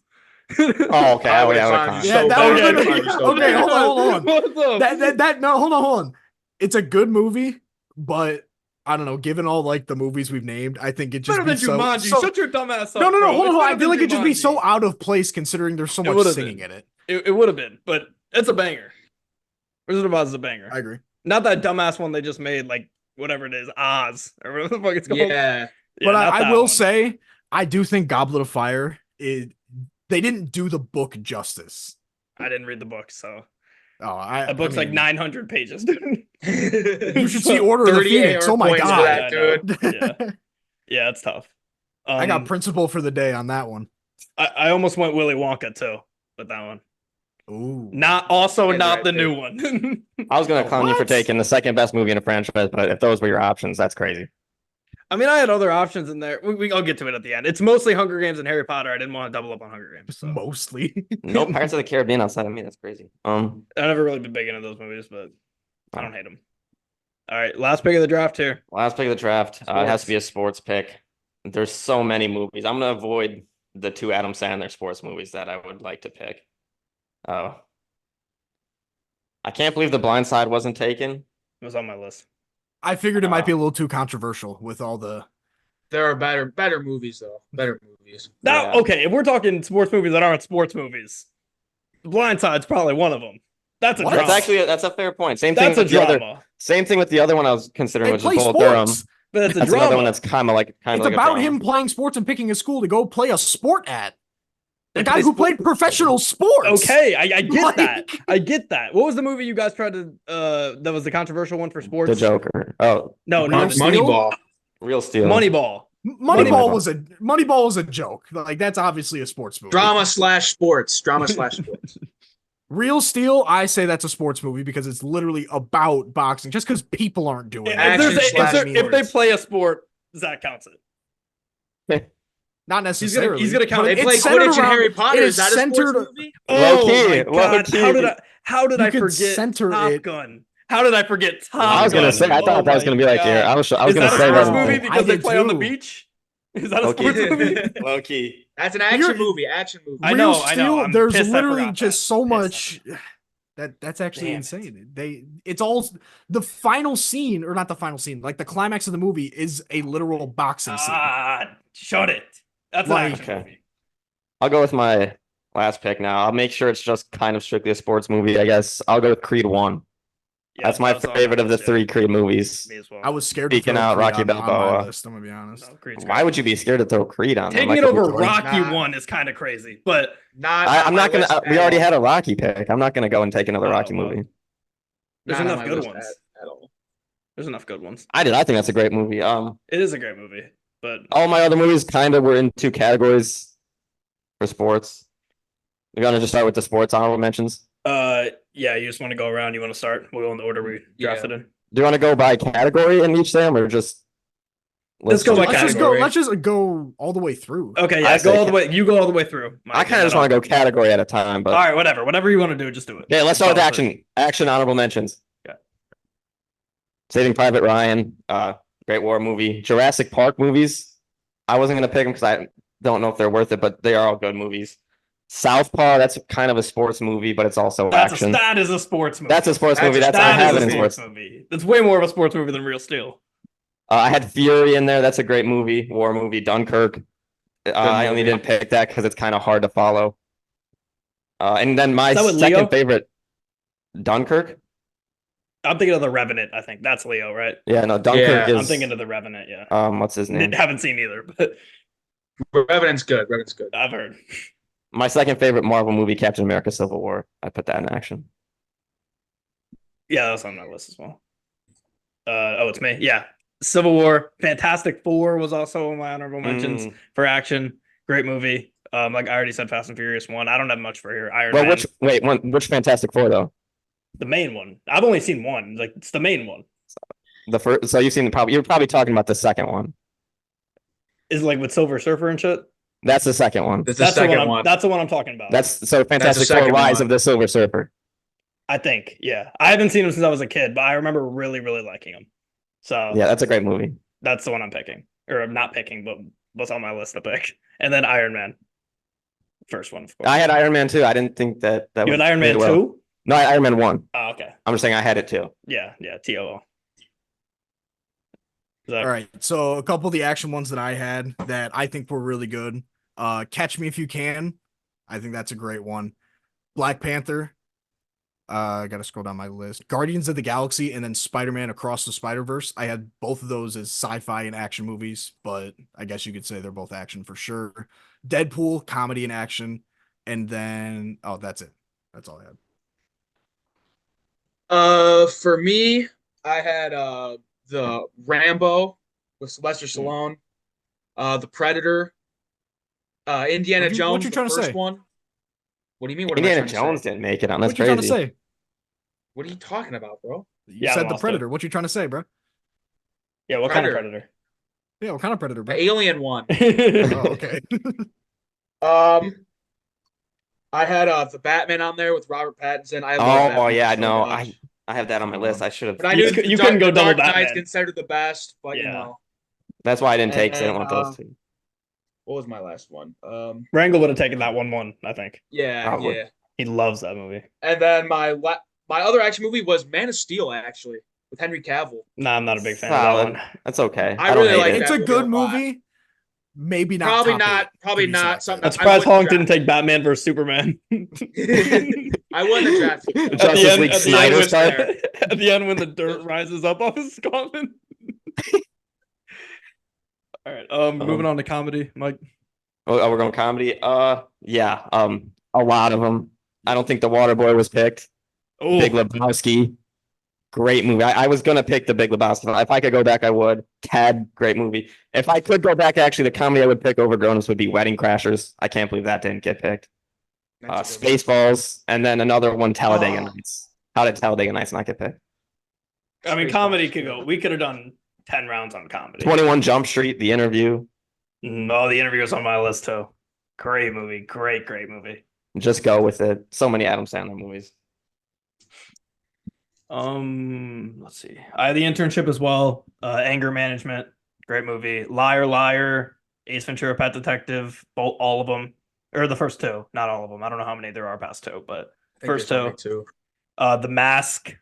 Oh, okay. I would've Yeah, found you Yeah, so that bad. was I'd gonna find be- you so okay, bad. hold on. What's up? No, hold on. It's a good movie, but I don't know, given all like the movies we've named, I think it just Better be than Jumanji. so Shut your dumb ass up. No, bro. hold It's on. better I feel than like it just be Jumanji. so out of place considering there's so It much would've singing been. in it. It would have been, but it's a banger. Wizard of Oz is a banger. I agree. Not that dumbass one they just made, like whatever it is, Oz or whatever the fuck it's called. Yeah. But not I that will one. say, I do think Goblet of Fire they didn't do the book justice. I didn't read the book, so Oh, the book's like mean, 900 pages, dude. You should see Order of the 30 Phoenix. AR Oh my points for god. that, dude. Yeah, yeah, it's tough. I got principal for the day on that one. I almost went Willy Wonka too with that one. Ooh. Not Yeah, not right the there. new one. I was going to clown you for What? taking the second best movie in a franchise, but if those were your options, that's crazy. I mean, I had other options in there. I'll get to it at the end. It's mostly Hunger Games and Harry Potter. I didn't want to double up on Hunger Games. So. Mostly. No Pirates of the Caribbean outside of me. That's crazy. I've never really been big into those movies, but I don't hate them. All right, last pick of the draft here. Last pick of the draft. It has to be a sports pick. There's so many movies. I'm going to avoid the 2 Adam Sandler sports movies that I would like to pick. Oh. I can't believe The Blind Side wasn't taken. It was on my list. I figured it might be a little too controversial with all the. There are better movies though. Better movies. Now, Yeah. okay, if we're talking sports movies that aren't sports movies, The Blind Side's probably one of them. That's a What? drama. That's actually that's a fair point. Same thing That's a with the other. drama. Same thing with the other one I was considering, They which play is Bull Durham. sports. But that's a That's drama. another one that's kind of like It's like a about drama. him playing sports and picking a school to go play a sport at. The They guy play who sport- played professional sports. Okay, I get Like- that. I get that. What was the movie you guys tried to that was the controversial one for sports? The Joker. Oh, No, Real no, Steel? Moneyball. Real Steel. Moneyball. Moneyball Moneyball. was a joke. Like that's obviously a sports movie. Drama/sports. Real Steel, I say that's a sports movie because it's literally about boxing. Just because people aren't doing it. Action If they play a sport, Zach counts it. Not necessarily. he's gonna count but it. They it's play centered Quidditch and around- Harry Potter. it Is that a sports centered- movie? Low key, my low God. key. How did I You forget could center Top it- Gun? How did I forget Top I was gonna Gun? say, I thought that was gonna be like, yeah, I was Is gonna that a say sports that. movie I because they did play on the too. beach? Is that a Low-key. sports movie? Low key. That's an action You're- movie. Action movie. I Real know, I know. Steel, I'm there's pissed I literally forgot just that. so Pissed I much that's actually Damn it. insane. It's all the final scene, or not the final scene, like the climax of the movie is a literal boxing scene. Shut it. That's Like- an action Okay. movie. I'll go with my last pick now. I'll make sure it's just kind of strictly a sports movie, I guess. I'll go with Creed 1. Yeah, That's my that was on favorite of the list, three yeah. Creed movies. Me as well. I was scared to Speaking throw out Creed Rocky on my Balboa. list, I'm gonna be honest. No, Creed's Why great. would you be scared to throw Creed on? Taking Like, it if over you- Rocky Nah. 1 is kind of crazy, but Not. I'm on my not gonna. list We at already all. had a Rocky pick. I'm not gonna go and take another Oh, Rocky well. movie. there's Not on enough my good list ones. at all. There's enough good ones. I did. I think that's a great movie. It is a great movie, but All my other movies kind of were in two categories for sports. We're gonna just start with the sports honorable mentions. yeah, you just want to go around. You want to start? We'll go in the order we drafted in. Do you want to go by category in each Sam, or just Let's go by Let's just go. category. Let's just go all the way through. Okay, I yeah, say go all the way. You go all the way through. I kind of just want to go category at a time. But All right, whatever you want to do, just do it. okay, let's start with Follow action. Action honorable mentions. Okay. Saving Private Ryan, great war movie. Jurassic Park movies. I wasn't gonna pick them because I don't know if they're worth it, but they are all good movies. Southpaw, that's kind of a sports movie, but it's also action. That is a sports movie. That's a sports That's movie. a- That's I That have is it a in sports sports. movie. That's way more of a sports movie than Real Steel. I had Fury in there. That's a great movie, war movie. Dunkirk. I only movie. didn't pick that because it's kind of hard to follow. And then my Is that with second Leo? favorite, Dunkirk. I'm thinking of The Revenant. I think that's Leo, right? Yeah, no, Dunkirk Yeah. is. I'm thinking of The Revenant. Yeah, What's his name? haven't seen either, but Revenant's good. Revenant's good. I've heard. My second favorite Marvel movie, Captain America: Civil War. I put that in action. Yeah, that's on my list as well. It's me. Yeah, Civil War. Fantastic Four was also on my honorable mentions for action. Great movie. Like I already said, Fast and Furious 1. I don't have much for here. Iron Well, Man. which Fantastic Four though? The main one. I've only seen one. Like it's the main one. The first. So you've seen you're probably talking about the second one. Is like with Silver Surfer and shit. That's the second one. That's the That's the second one. one. That's the one I'm talking about. That's so Fantastic Four: second Rise one. of the Silver Surfer. I think. Yeah, I haven't seen him since I was a kid, but I remember really, really liking him. So Yeah, that's a great movie. that's the one I'm picking, or I'm not picking, but what's on my list to pick. And then Iron Man, first one. Of course. I had Iron Man 2. I didn't think that You would had Iron Man do well. 2? No, Iron Man 1. Oh, okay. I'm just saying I had it too. Yeah, TOO. All right. So a couple of the action ones that I had that I think were really good. Catch Me If You Can. I think that's a great one. Black Panther. I gotta scroll down my list. Guardians of the Galaxy and then Spider-Man Across the Spider-Verse. I had both of those as sci-fi and action movies, but I guess you could say they're both action for sure. Deadpool, comedy and action. And then that's it. That's all I had. For me, I had the Rambo with Sylvester Stallone, the Predator, Indiana Jones. What you trying to the first say? one. What do you mean? What am I Indiana trying to Jones say? didn't make it on. That's What you trying to crazy. say? What are you talking about, bro? You Yeah, I said the lost Predator. What you trying to say, bro? Yeah, what kind of Predator? Yeah, what kind of Predator, The bro? Alien one. Oh, okay. I had the Batman on there with Robert Pattinson. I love Oh, Batman yeah, so no, much. I have that on my list. I should But I have. knew You couldn't go the double Dark Knight's Batman. considered the best, but you Yeah. know, That's why I didn't take. 'Cause I didn't And, want those two. what was my last one? Wrangle would have taken that 1-1, I think. Yeah, Probably. yeah. He loves that movie. And then my other action movie was Man of Steel, actually, with Henry Cavill. Nah, I'm not a big fan Solid. of that one. That's okay. I I don't really hate like it. It's that a good movie a lot. movie. Maybe not. Probably top not. eight, Probably to be not selected. something I'm I surprised wouldn't Honk draft. didn't take Batman versus Superman. I wouldn't have drafted that. Justice League at the Snyder end, style. at the end when the dirt rises up off his coffin. All right. Moving on to comedy, Mike. Oh, we're going comedy. Yeah. A lot of them. I don't think The Waterboy was picked. Oh, Big Lebowski, great movie. I was gonna pick The Big Lebowski. If I could go back, I would. Ted, great movie. If I could go back, actually, the comedy I would pick over Grown Ups would be Wedding Crashers. I can't believe that didn't get picked. That's a good one. Spaceballs, and then another one, Talladega Oh. Nights. How did Talladega Nights not get picked? I mean, Spaceballs. comedy could go. We could have done 10 rounds on comedy. 21 Jump Street, The Interview. Oh, the interview was on my list too. Great movie. Great movie. Just go with it. So many Adam Sandler movies. Let's see. I had The Internship as well. Anger Management, great movie. Liar Liar, Ace Ventura, Pet Detective, all of them, or the first two, not all of them. I don't know how many there are past two, but I think first there's only two. two. The Mask,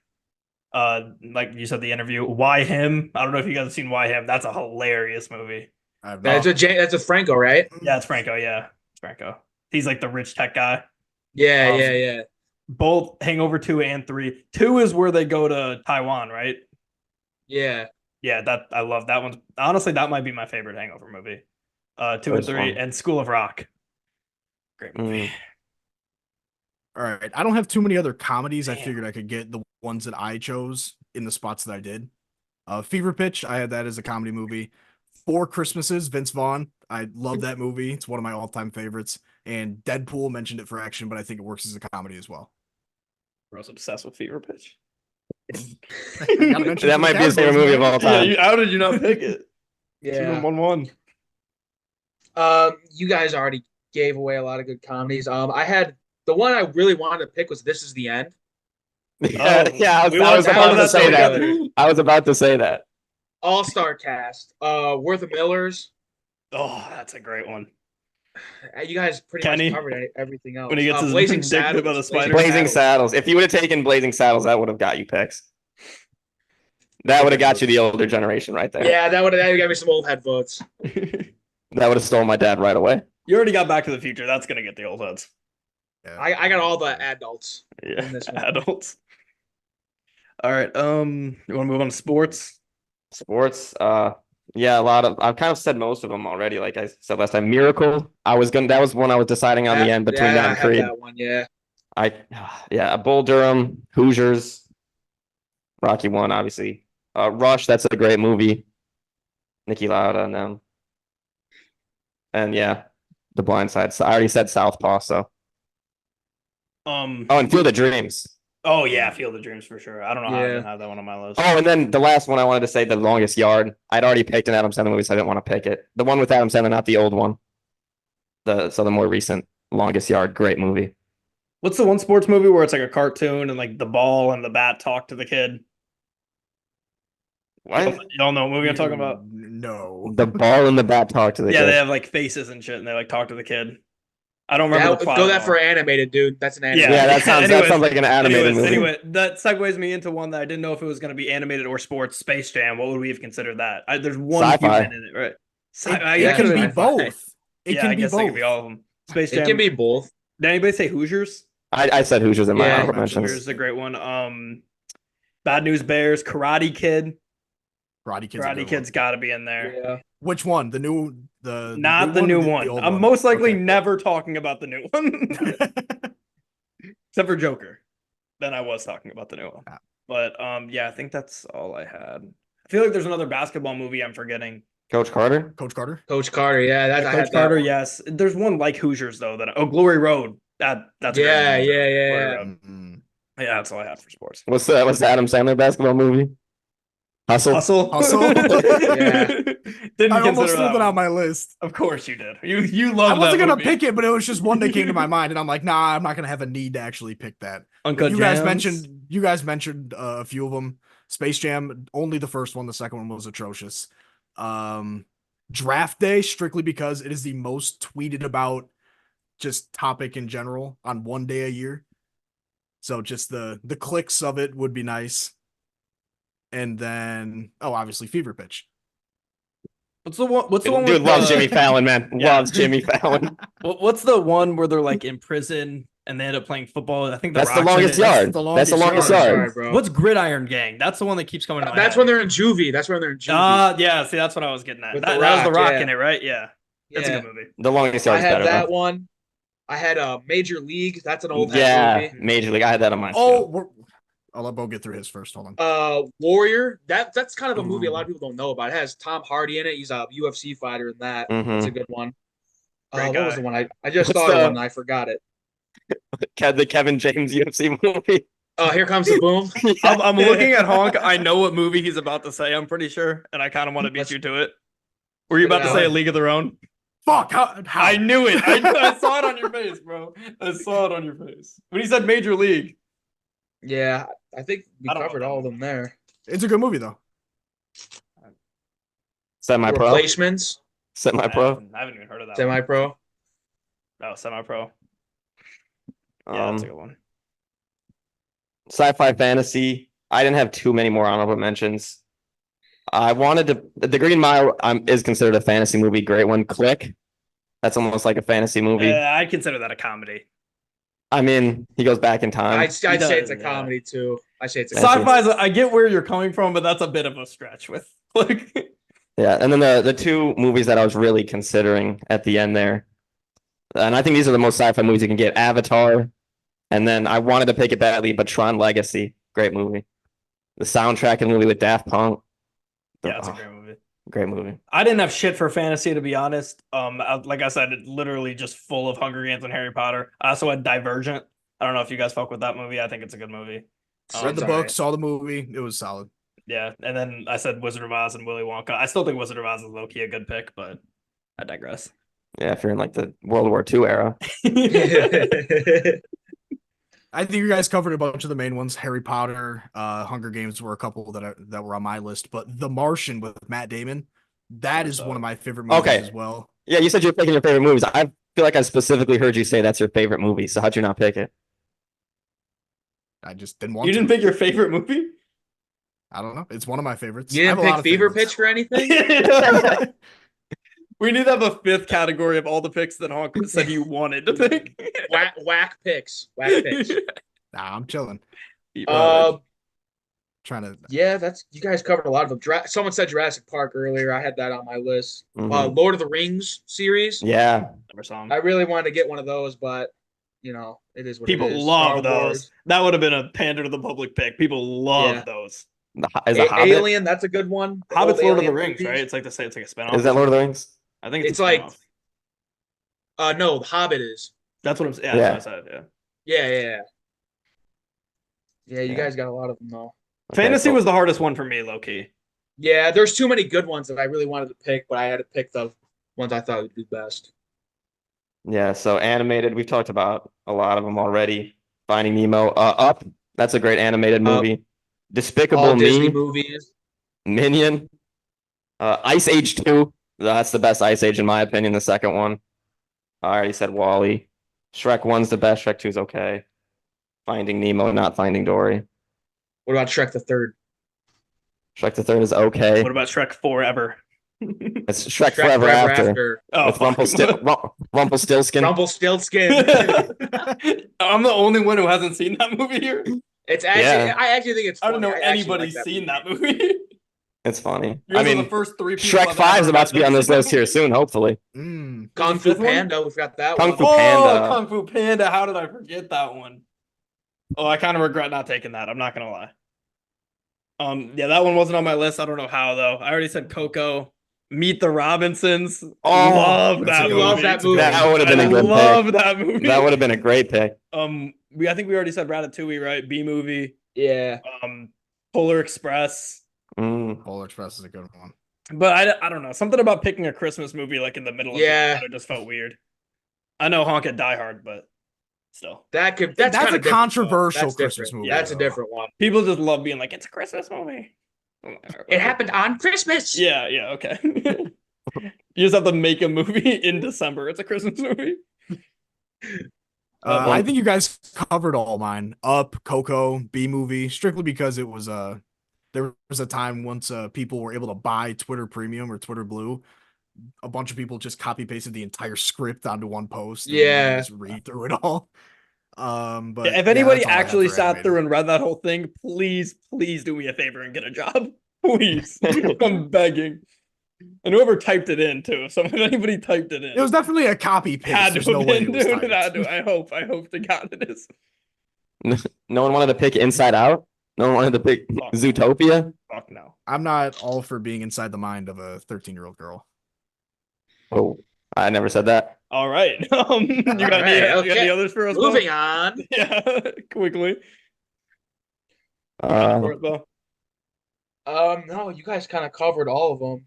like you said, The Interview. Why Him? I don't know if you guys have seen Why Him. That's a hilarious movie. I have That's not. that's a Franco, right? Yeah, it's Franco. Yeah, it's Franco. He's like the rich tech guy. Yeah, Um, yeah. Both Hangover 2 and 3. 2 is where they go to Taiwan, right? Yeah. Yeah, that I love that one. Honestly, that might be my favorite Hangover movie. 2 and First 3, one. and School of Rock. Great movie. All right. I don't have too many other comedies. I figured I could get the ones that I chose in the spots that I did. Fever Pitch, I had that as a comedy movie. Four Christmases, Vince Vaughn. I love that movie. It's one of my all-time favorites. And Deadpool, mentioned it for action, but I think it works as a comedy as well. I was obsessed with Fever Pitch. That might be his favorite movie of all time. Yeah, how did you not pick it? Yeah. 1-1. You guys already gave away a lot of good comedies. I had the one I really wanted to pick was This Is the End. Yeah, We I was watched about that to say that. together. I was about to say that. All-star cast. Worth of Millers. Oh, that's a great one. You guys pretty Kenny, much covered everything else. when he gets his Blazing dick Saddles. bit by the spider. Blazing Saddles. If you would have taken Blazing Saddles, that would have got you picks. That would have got you the older generation right there. Yeah, that would have got me some old head votes. That would have stole my dad right away. You already got Back to the Future. That's gonna get the old heads. Yeah. I got all the adults. Yeah, in this one. adults. All right. You want to move on to sports? Sports. Yeah, a lot of. I've kind of said most of them already. Like I said last time, Miracle. That was one I was deciding on the end between that I and had Creed. that one. Yeah. Yeah, Bull Durham, Hoosiers, Rocky 1, obviously. Rush, that's a great movie. Nicky Lauda and them. And yeah, The Blind Side. So I already said Southpaw, so. Oh, and Field of Dreams. Oh yeah, Field of Dreams for sure. I don't know how I Yeah. didn't have that one on my list. Oh, and then the last one I wanted to say, The Longest Yard. I'd already picked an Adam Sandler movie, so I didn't want to pick it. The one with Adam Sandler, not the old one. The more recent Longest Yard, great movie. What's the one sports movie where it's like a cartoon and like the ball and the bat talk to the kid? What? Y'all know what movie I'm talking about? No. The ball and the bat talk to the Yeah, kid. they have like faces and shit, and they like talk to the kid. I don't remember the plot. Go at that all. for animated, dude. That's an animated. Yeah, that sounds Anyways, like an animated movie. Anyway, that segues me into one that I didn't know if it was going to be animated or sports. Space Jam. What would we have considered that? There's one Sci-fi. human in it, right? It can be sci-fi. both. It Yeah, can I be guess it both. could be all of them. Space Jam. It can be both. Did anybody say Hoosiers? I said Hoosiers in my Yeah. honorable Hoosiers mentions. is a great one. Bad News Bears, Karate Kid. Karate Kid's a Karate good Kid's one. got to be in there. Yeah. Which one? The new Not the new or one. old I'm most likely Okay. never talking about the new one, except for Joker. Then I was talking about the new one. Yeah. But yeah, I think that's all I had. I feel like there's another basketball movie I'm forgetting. Coach Carter? Coach Carter. Coach Carter. Yeah. That, I had Coach that Carter, one. yes. There's one like Hoosiers though. Glory Road. That's a great Yeah, movie. yeah, yeah, Glory yeah. Road. Mm-mm. Yeah, that's all I had for sports. What's the Adam Sandler basketball movie? Hustle. Hustle. Yeah. Didn't I almost consider threw that that on one. my list. Of course you did. You love I wasn't that gonna movie. pick it, but it was just one that came to my mind, and I'm like, nah, I'm not gonna have a need to actually pick that. Uncut you guys Gems. mentioned a few of them. Space Jam, only the first one. The second one was atrocious. Draft Day, strictly because it is the most tweeted about just topic in general on one day a year. So just the clicks of it would be nice. And then obviously Fever Pitch. What's the one? What's the one? Dude with loves the- Jimmy Fallon, man. Yeah. Loves Jimmy Fallon. What's the one where they're like in prison and they end up playing football? I think That's the Rock's in longest it. yard. That's the That's the longest longest yard. Sorry, bro. What's Gridiron Gang? That's the one that keeps coming to my That's head. when they're in juvie. That's when they're in juvie. Yeah. See, that's what I was getting at. With That The has the Rock, Rock yeah. in it, right? Yeah, that's a Yeah. good movie. The longest I yard is had better. that though. one. I had Major League. That's an old Yeah, movie. Major League. I had that on my. I'll let Bo get through his first. Hold on. Warrior. That's kind of a movie a lot of people don't know about. It has Tom Hardy in it. He's a UFC fighter in that. That's a good one. Great What guy. was the one? I just What's thought of the- one and I forgot it. The Kevin James UFC movie. Here comes the boom. I'm looking at Honk. I know what movie he's about to say. I'm pretty sure, and I kind of want to beat you to it. Were you about to say A League of Their Own? Fuck. How? I knew it. I saw it on your face, bro. I saw it on your face when he said Major League. Yeah. I think we I don't know covered that all of movie. them there. It's a good movie though. Semi-pro. Replacements, Semi-pro. I haven't even heard of that one. semi-pro. Oh, semi-pro. Yeah, that's a good one. Sci-fi fantasy. I didn't have too many more honorable mentions. I wanted to. The Green Mile is considered a fantasy movie. Great one. Click. That's almost like a fantasy movie. I'd consider that a comedy. I mean, he goes back in time. I'd say does, it's a yeah. comedy too. I say it's a Fancy. comedy. Sci-fi's. I get where you're coming from, but that's a bit of a stretch with like. Yeah, and then the two movies that I was really considering at the end there, and I think these are the most sci-fi movies you can get. Avatar, and then I wanted to pick it badly, but Tron Legacy, great movie. The soundtrack and movie with Daft Punk. Yeah, it's a great movie. Great movie. I didn't have shit for fantasy, to be honest. Like I said, it's literally just full of Hunger Games and Harry Potter. I also had Divergent. I don't know if you guys fuck with that movie. I think it's a good movie. Read the It's book, alright. saw the movie. It was solid. Yeah, and then I said Wizard of Oz and Willy Wonka. I still think Wizard of Oz is low key a good pick, but I digress. Yeah, if you're in like the World War II era. I think you guys covered a bunch of the main ones. Harry Potter, Hunger Games were a couple that were on my list, but The Martian with Matt Damon, that is one of my favorite movies Okay. as well. Yeah, you said you're picking your favorite movies. I feel like I specifically heard you say that's your favorite movie. So how'd you not pick it? I just didn't want You to. didn't pick your favorite movie? I don't know. It's one of my favorites. You I have didn't a lot pick of Fever favorites. Pitch for anything? We need to have a fifth category of all the picks that Honk said you wanted to pick. Whack picks. Whack picks. Nah, I'm chilling. Trying to. Yeah, that's you guys covered a lot of them. Someone said Jurassic Park earlier. I had that on my list. Mhm. Lord of the Rings series. Yeah. Never saw 'em. I really wanted to get one of those, but it is what People it is. love Star those. Wars. That would have been a pander to the public pick. People love Yeah. those. Is a Hobbit? Alien, that's a good one. The Hobbit's old Lord of the Alien Rings, movies. right? It's like it's like a spinoff. Is that Lord of the Rings? I think it's It's a like spinoff. no, The Hobbit is. That's what I'm saying. Yeah. That's what I said. Yeah. Yeah, you Yeah. guys got a lot of them though. Okay, Fantasy so- was the hardest one for me, low key. Yeah, there's too many good ones that I really wanted to pick, but I had to pick the ones I thought would do best. Yeah, so animated, we've talked about a lot of them already. Finding Nemo, Up, that's a great animated movie. Despicable All Disney Me, movies. Minion, Ice Age 2, that's the best Ice Age in my opinion, the second one. I already said Wall-E. Shrek 1's the best, Shrek 2's okay. Finding Nemo, not Finding Dory. What about Shrek the Third? Shrek the Third is okay. What about Shrek Forever? It's Shrek, Shrek Forever After. Oh, With fuck. Rumpelstiltskin. Rumpelstiltskin. I'm the only one who hasn't seen that movie here. It's actually Yeah. I actually think it's I don't funny. know actually anybody's like seen that movie. movie. It's funny. You I guys are mean, the first three people Shrek I've 5 is ever about met to be that on this seen that list here movie. soon, hopefully. Kung Fu fifth one? Panda, we've got that Kung one. Fu Oh, Panda. Kung Fu Panda. How did I forget that one? Oh, I kind of regret not taking that. I'm not gonna lie. Yeah, that one wasn't on my list. I don't know how though. I already said Coco. Meet the Robinsons. Oh, love that's that a movie. good one. Love that movie. That would have been I a good love pick. that movie. That would have been a great pick. I think we already said Ratatouille, right? B movie. Yeah. Polar Express. Polar Express is a good one. But I don't know. Something about picking a Christmas movie like in the middle of Yeah. it just felt weird. I know Honk at Die Hard, but still. That's That's kinda a different, though. controversial That's Christmas different. movie, That's a though. different one. People just love being like, it's a Christmas movie. It happened on Christmas. Yeah, okay. You just have to make a movie in December. It's a Christmas movie. I think you guys covered all mine. Up, Coco, B movie, strictly because it was there was a time once people were able to buy Twitter Premium or Twitter Blue. A bunch of people just copy pasted the entire script onto one post. And Yeah. just read through it all. But if yeah, anybody that's all I have actually for sat animated. through and read that whole thing, please do me a favor and get a job. Please. I'm begging. And whoever typed it in too. So if anybody typed it in. It was definitely a copy paste. had to There's have no way been, it was dude. typed. It had to. I hope to God it is. No one wanted to pick Inside Out. No one wanted to pick Fuck. Zootopia. Fuck no. I'm not all for being inside the mind of a 13-year-old girl. Oh, I never said that. All right. You got Alright, any okay. others for us? Bo? Moving on. Yeah, quickly. Uh, For us, Bo? No, you guys kind of covered all of them.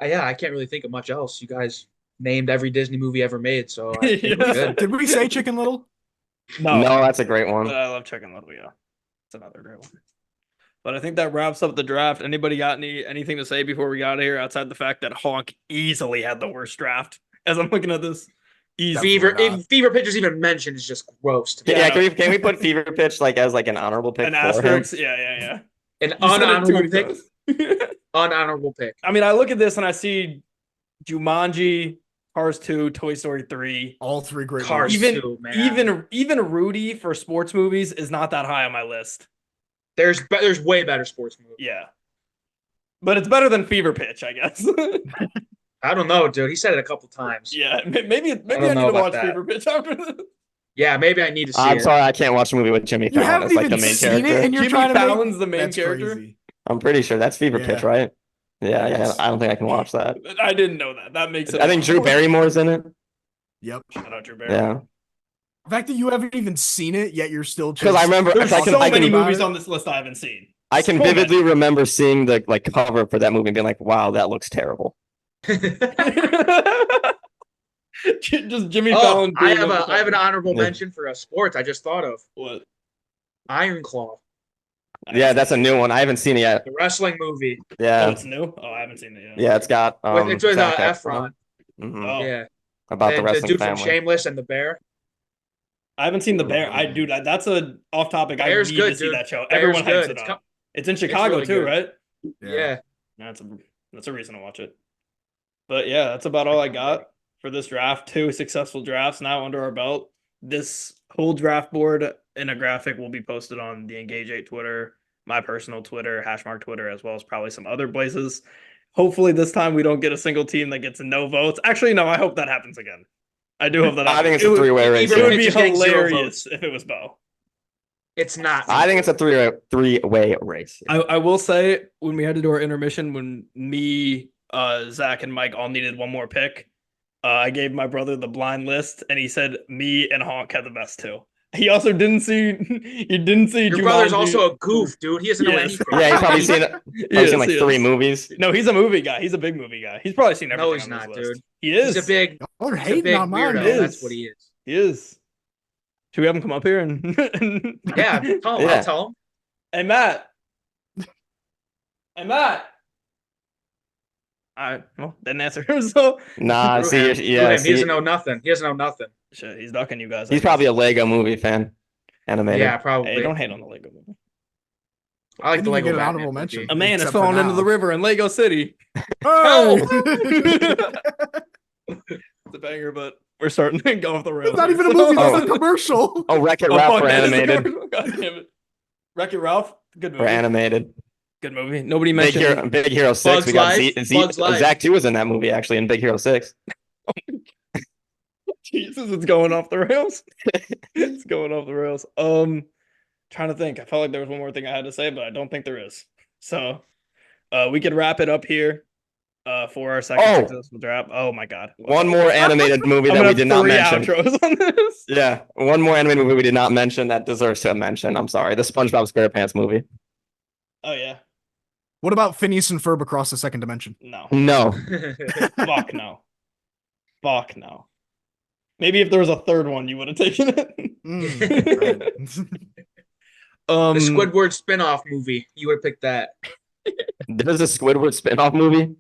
I can't really think of much else. You guys named every Disney movie ever made, so I think we're Yeah. good. Did we say Chicken Little? no, that's a great one. I love Chicken Little, yeah. That's another great one. But I think that wraps up the draft. Anybody got anything to say before we got here outside the fact that Honk easily had the worst draft? As I'm looking at this, easy. Fever pitch is even mentioned is just gross to me. Yeah, can we put Fever Pitch like as like an honorable pick An for him? asterisk. Yeah. An You said it too unhonorable many pick. times. Unhonorable pick. I mean, I look at this and I see Jumanji, Cars 2, Toy Story 3. All three great Cars movies. too, man. Even Rudy for sports movies is not that high on my list. There's way better sports movies. Yeah. But it's better than Fever Pitch, I guess. I don't know, dude. He said it a couple times. Yeah, maybe I don't need know to about watch that. Fever Pitch after this. Yeah, maybe I need to see I'm it. sorry, I can't watch a movie with Jimmy You Fallon haven't as like even the main seen character. it, and you're Jimmy trying to make Fallon's the main that's character. crazy. I'm pretty sure that's Fever Yeah. Pitch, right? Yeah, Yes. I don't think I can watch that. I didn't know that. That makes it. I think Drew Barrymore's in it. Yep. Shout out Drew Barry. Yeah, The fact that you haven't even seen it yet, you're still because I remember There's I so many about movies it. on this list I haven't seen. I can So many. vividly remember seeing the like cover for that movie and being like, "Wow, that looks terrible." Just Jimmy Oh, Fallon. I doing have an honorable Yeah. mention for sports. I just thought of What? Iron Claw, Yeah, that's a new one. I haven't seen it yet. the wrestling movie. Oh, Yeah, it's new. Oh, I haven't seen it yet. yeah, it's got It's with Zac Efron. Mhm. Oh, Yeah, About the and the wrestling dude family. from Shameless and the Bear. I haven't seen the Bear. Dude, that's a off topic. I Bear's need good, to see dude. that show. Bear's Everyone hypes good. it It's up. It's in Chicago really too, good. right? Yeah. That's a reason to watch it. But yeah, that's about all I got for this draft. 2 successful drafts now under our belt. This whole draft board in a graphic will be posted on the Engage 8 Twitter, my personal Twitter, Hashmark Twitter, as well as probably some other places. Hopefully this time we don't get a single team that gets no votes. Actually, no, I hope that happens again. I do hope that I happens. think it's a three-way race. It would Fever be Pitch is getting 0 hilarious votes. if it was Bo. It's not. I think it's a three-way race. I will say when we had to do our intermission, when me, Zach, and Mike all needed one more pick, I gave my brother the blind list, and he said me and Honk had the best 2. He also didn't see. He didn't see. Your brother's Jumanji. also a goof, dude. He doesn't know Yes. anything. Yeah, he's probably seen it. I've seen like He 3 is. movies. No, he's a movie guy. He's a big movie guy. He's probably seen everything. No, he's on this not, list. dude. He is. He's a big You're He's a hating big on mine. weirdo. He is. That's what he is. He is. Should we have him come up here and? Yeah, tell him. Yeah. I'll tell him. Hey Matt. Hey Matt. All right. Well, didn't answer. So Nah, Screw see, him. yeah, Screw him. He see, doesn't know nothing. He doesn't know nothing. shit, he's ducking you guys. I he's guess. probably a Lego movie fan. Animated. Yeah, probably. Hey, don't hate on the Lego movie. I like the Didn't Lego even get an Batman honorable movie. mention. A man is Except for falling into now. the river in Lego City. Oh! It's a banger, but we're starting to go off the rails. It's not even a So- movie. That's Oh. a commercial. Oh, Wreck-It Oh, Ralph fuck, for that is the animated. commercial. God damn it. Wreck-It Ralph. Good movie. For animated. Good movie. Nobody mentioned. Big Hero 6. Bugs We got Life. Bugs Life. Zach 2 was in that movie actually in Big Hero 6. Jesus, it's going off the rails. It's going off the rails. Trying to think. I felt like there was one more thing I had to say, but I don't think there is. So, we could wrap it up here. For our second Oh. successful draft. Oh my god. One more animated movie I'm that gonna we did not have mention. 3 outros on this. Yeah, one more animated movie we did not mention that deserves to mention. I'm sorry, the SpongeBob SquarePants movie. Oh yeah. What about Phineas and Ferb across the second dimension? No. No, Fuck no. Fuck no. Maybe if there was a third one, you would have taken it. Right. Um, The Squidward spin-off movie. You would have picked that. there's a Squidward spin-off movie.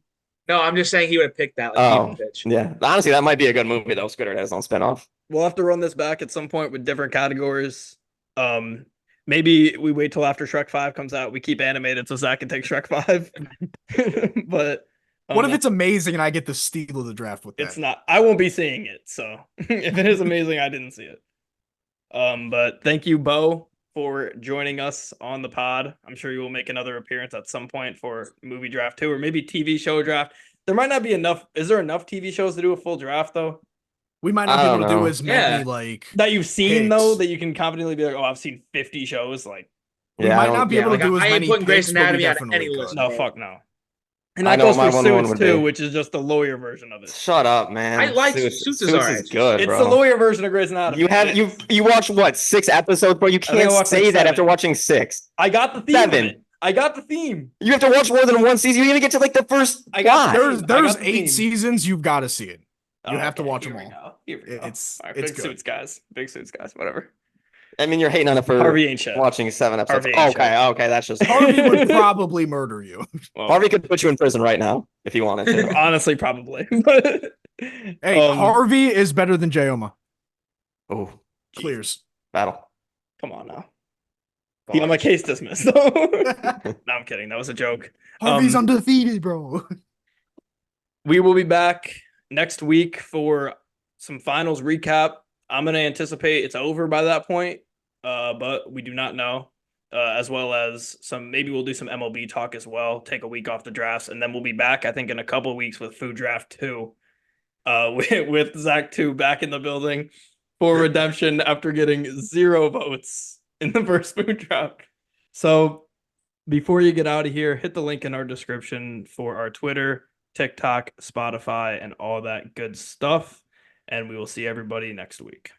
No, I'm just saying he would have picked that. Like Oh. Fever Pitch. Yeah, honestly, that might be a good movie though. Squidward has his own spin-off. We'll have to run this back at some point with different categories. Maybe we wait till after Shrek 5 comes out. We keep animated so Zach can take Shrek 5. But What if it's amazing and I get the steal of the draft with that? it's not? I won't be seeing it. So if it is amazing, I didn't see it. But thank you, Bo, for joining us on the pod. I'm sure you will make another appearance at some point for movie draft 2 or maybe TV show draft. There might not be enough. Is there enough TV shows to do a full draft though? We might not I be don't able to do know. as many Yeah. like That you've seen Picks. though, that you can confidently be like, oh, I've seen 50 shows. Like, we Yeah, I might don't- not be yeah, able like, to do as I ain't many putting Grey's picks, but we Anatomy on definitely any could. list. no, Bro. fuck no. And I that know goes what for my one Suits would too, be. which is just the lawyer version of it. Shut up, man. I like Suits is alright. is good, It's bro. the lawyer version of Grey's Anatomy. You have you watched what 6 episodes, bro? You think I can't watched, say like, that 7. after watching 6. I got the theme. 7. Of it. I got the theme. You have to watch more than one season. You even get to like the first. I got Why? the There's the 8 theme. seasons. You've got to see it. You have to okay, watch here them we all. go. Here we go. It's- All right, it's big good. Suits guys. Big Suits guys. Whatever. I mean, you're hating on it for Harvey ain't shit. watching 7 episodes. Harvey ain't shit. Okay, that's just Harvey would probably murder you. Well, Harvey could put you in prison right now if he wanted to. honestly, probably. But, Hey, Harvey is better than Jayoma. Oh, Clears. battle. come on now. He got my case dismissed. No, I'm kidding. That was a joke. Harvey's undefeated, bro. We will be back next week for some finals recap. I'm going to anticipate it's over by that point, but we do not know. As well as maybe we'll do some MLB talk as well. Take a week off the drafts, and then we'll be back, I think, in a couple of weeks with Food Draft 2. With Zach 2 back in the building for redemption after getting 0 votes in the first Food Draft. So before you get out of here, hit the link in our description for our Twitter, TikTok, Spotify, and all that good stuff. And we will see everybody next week.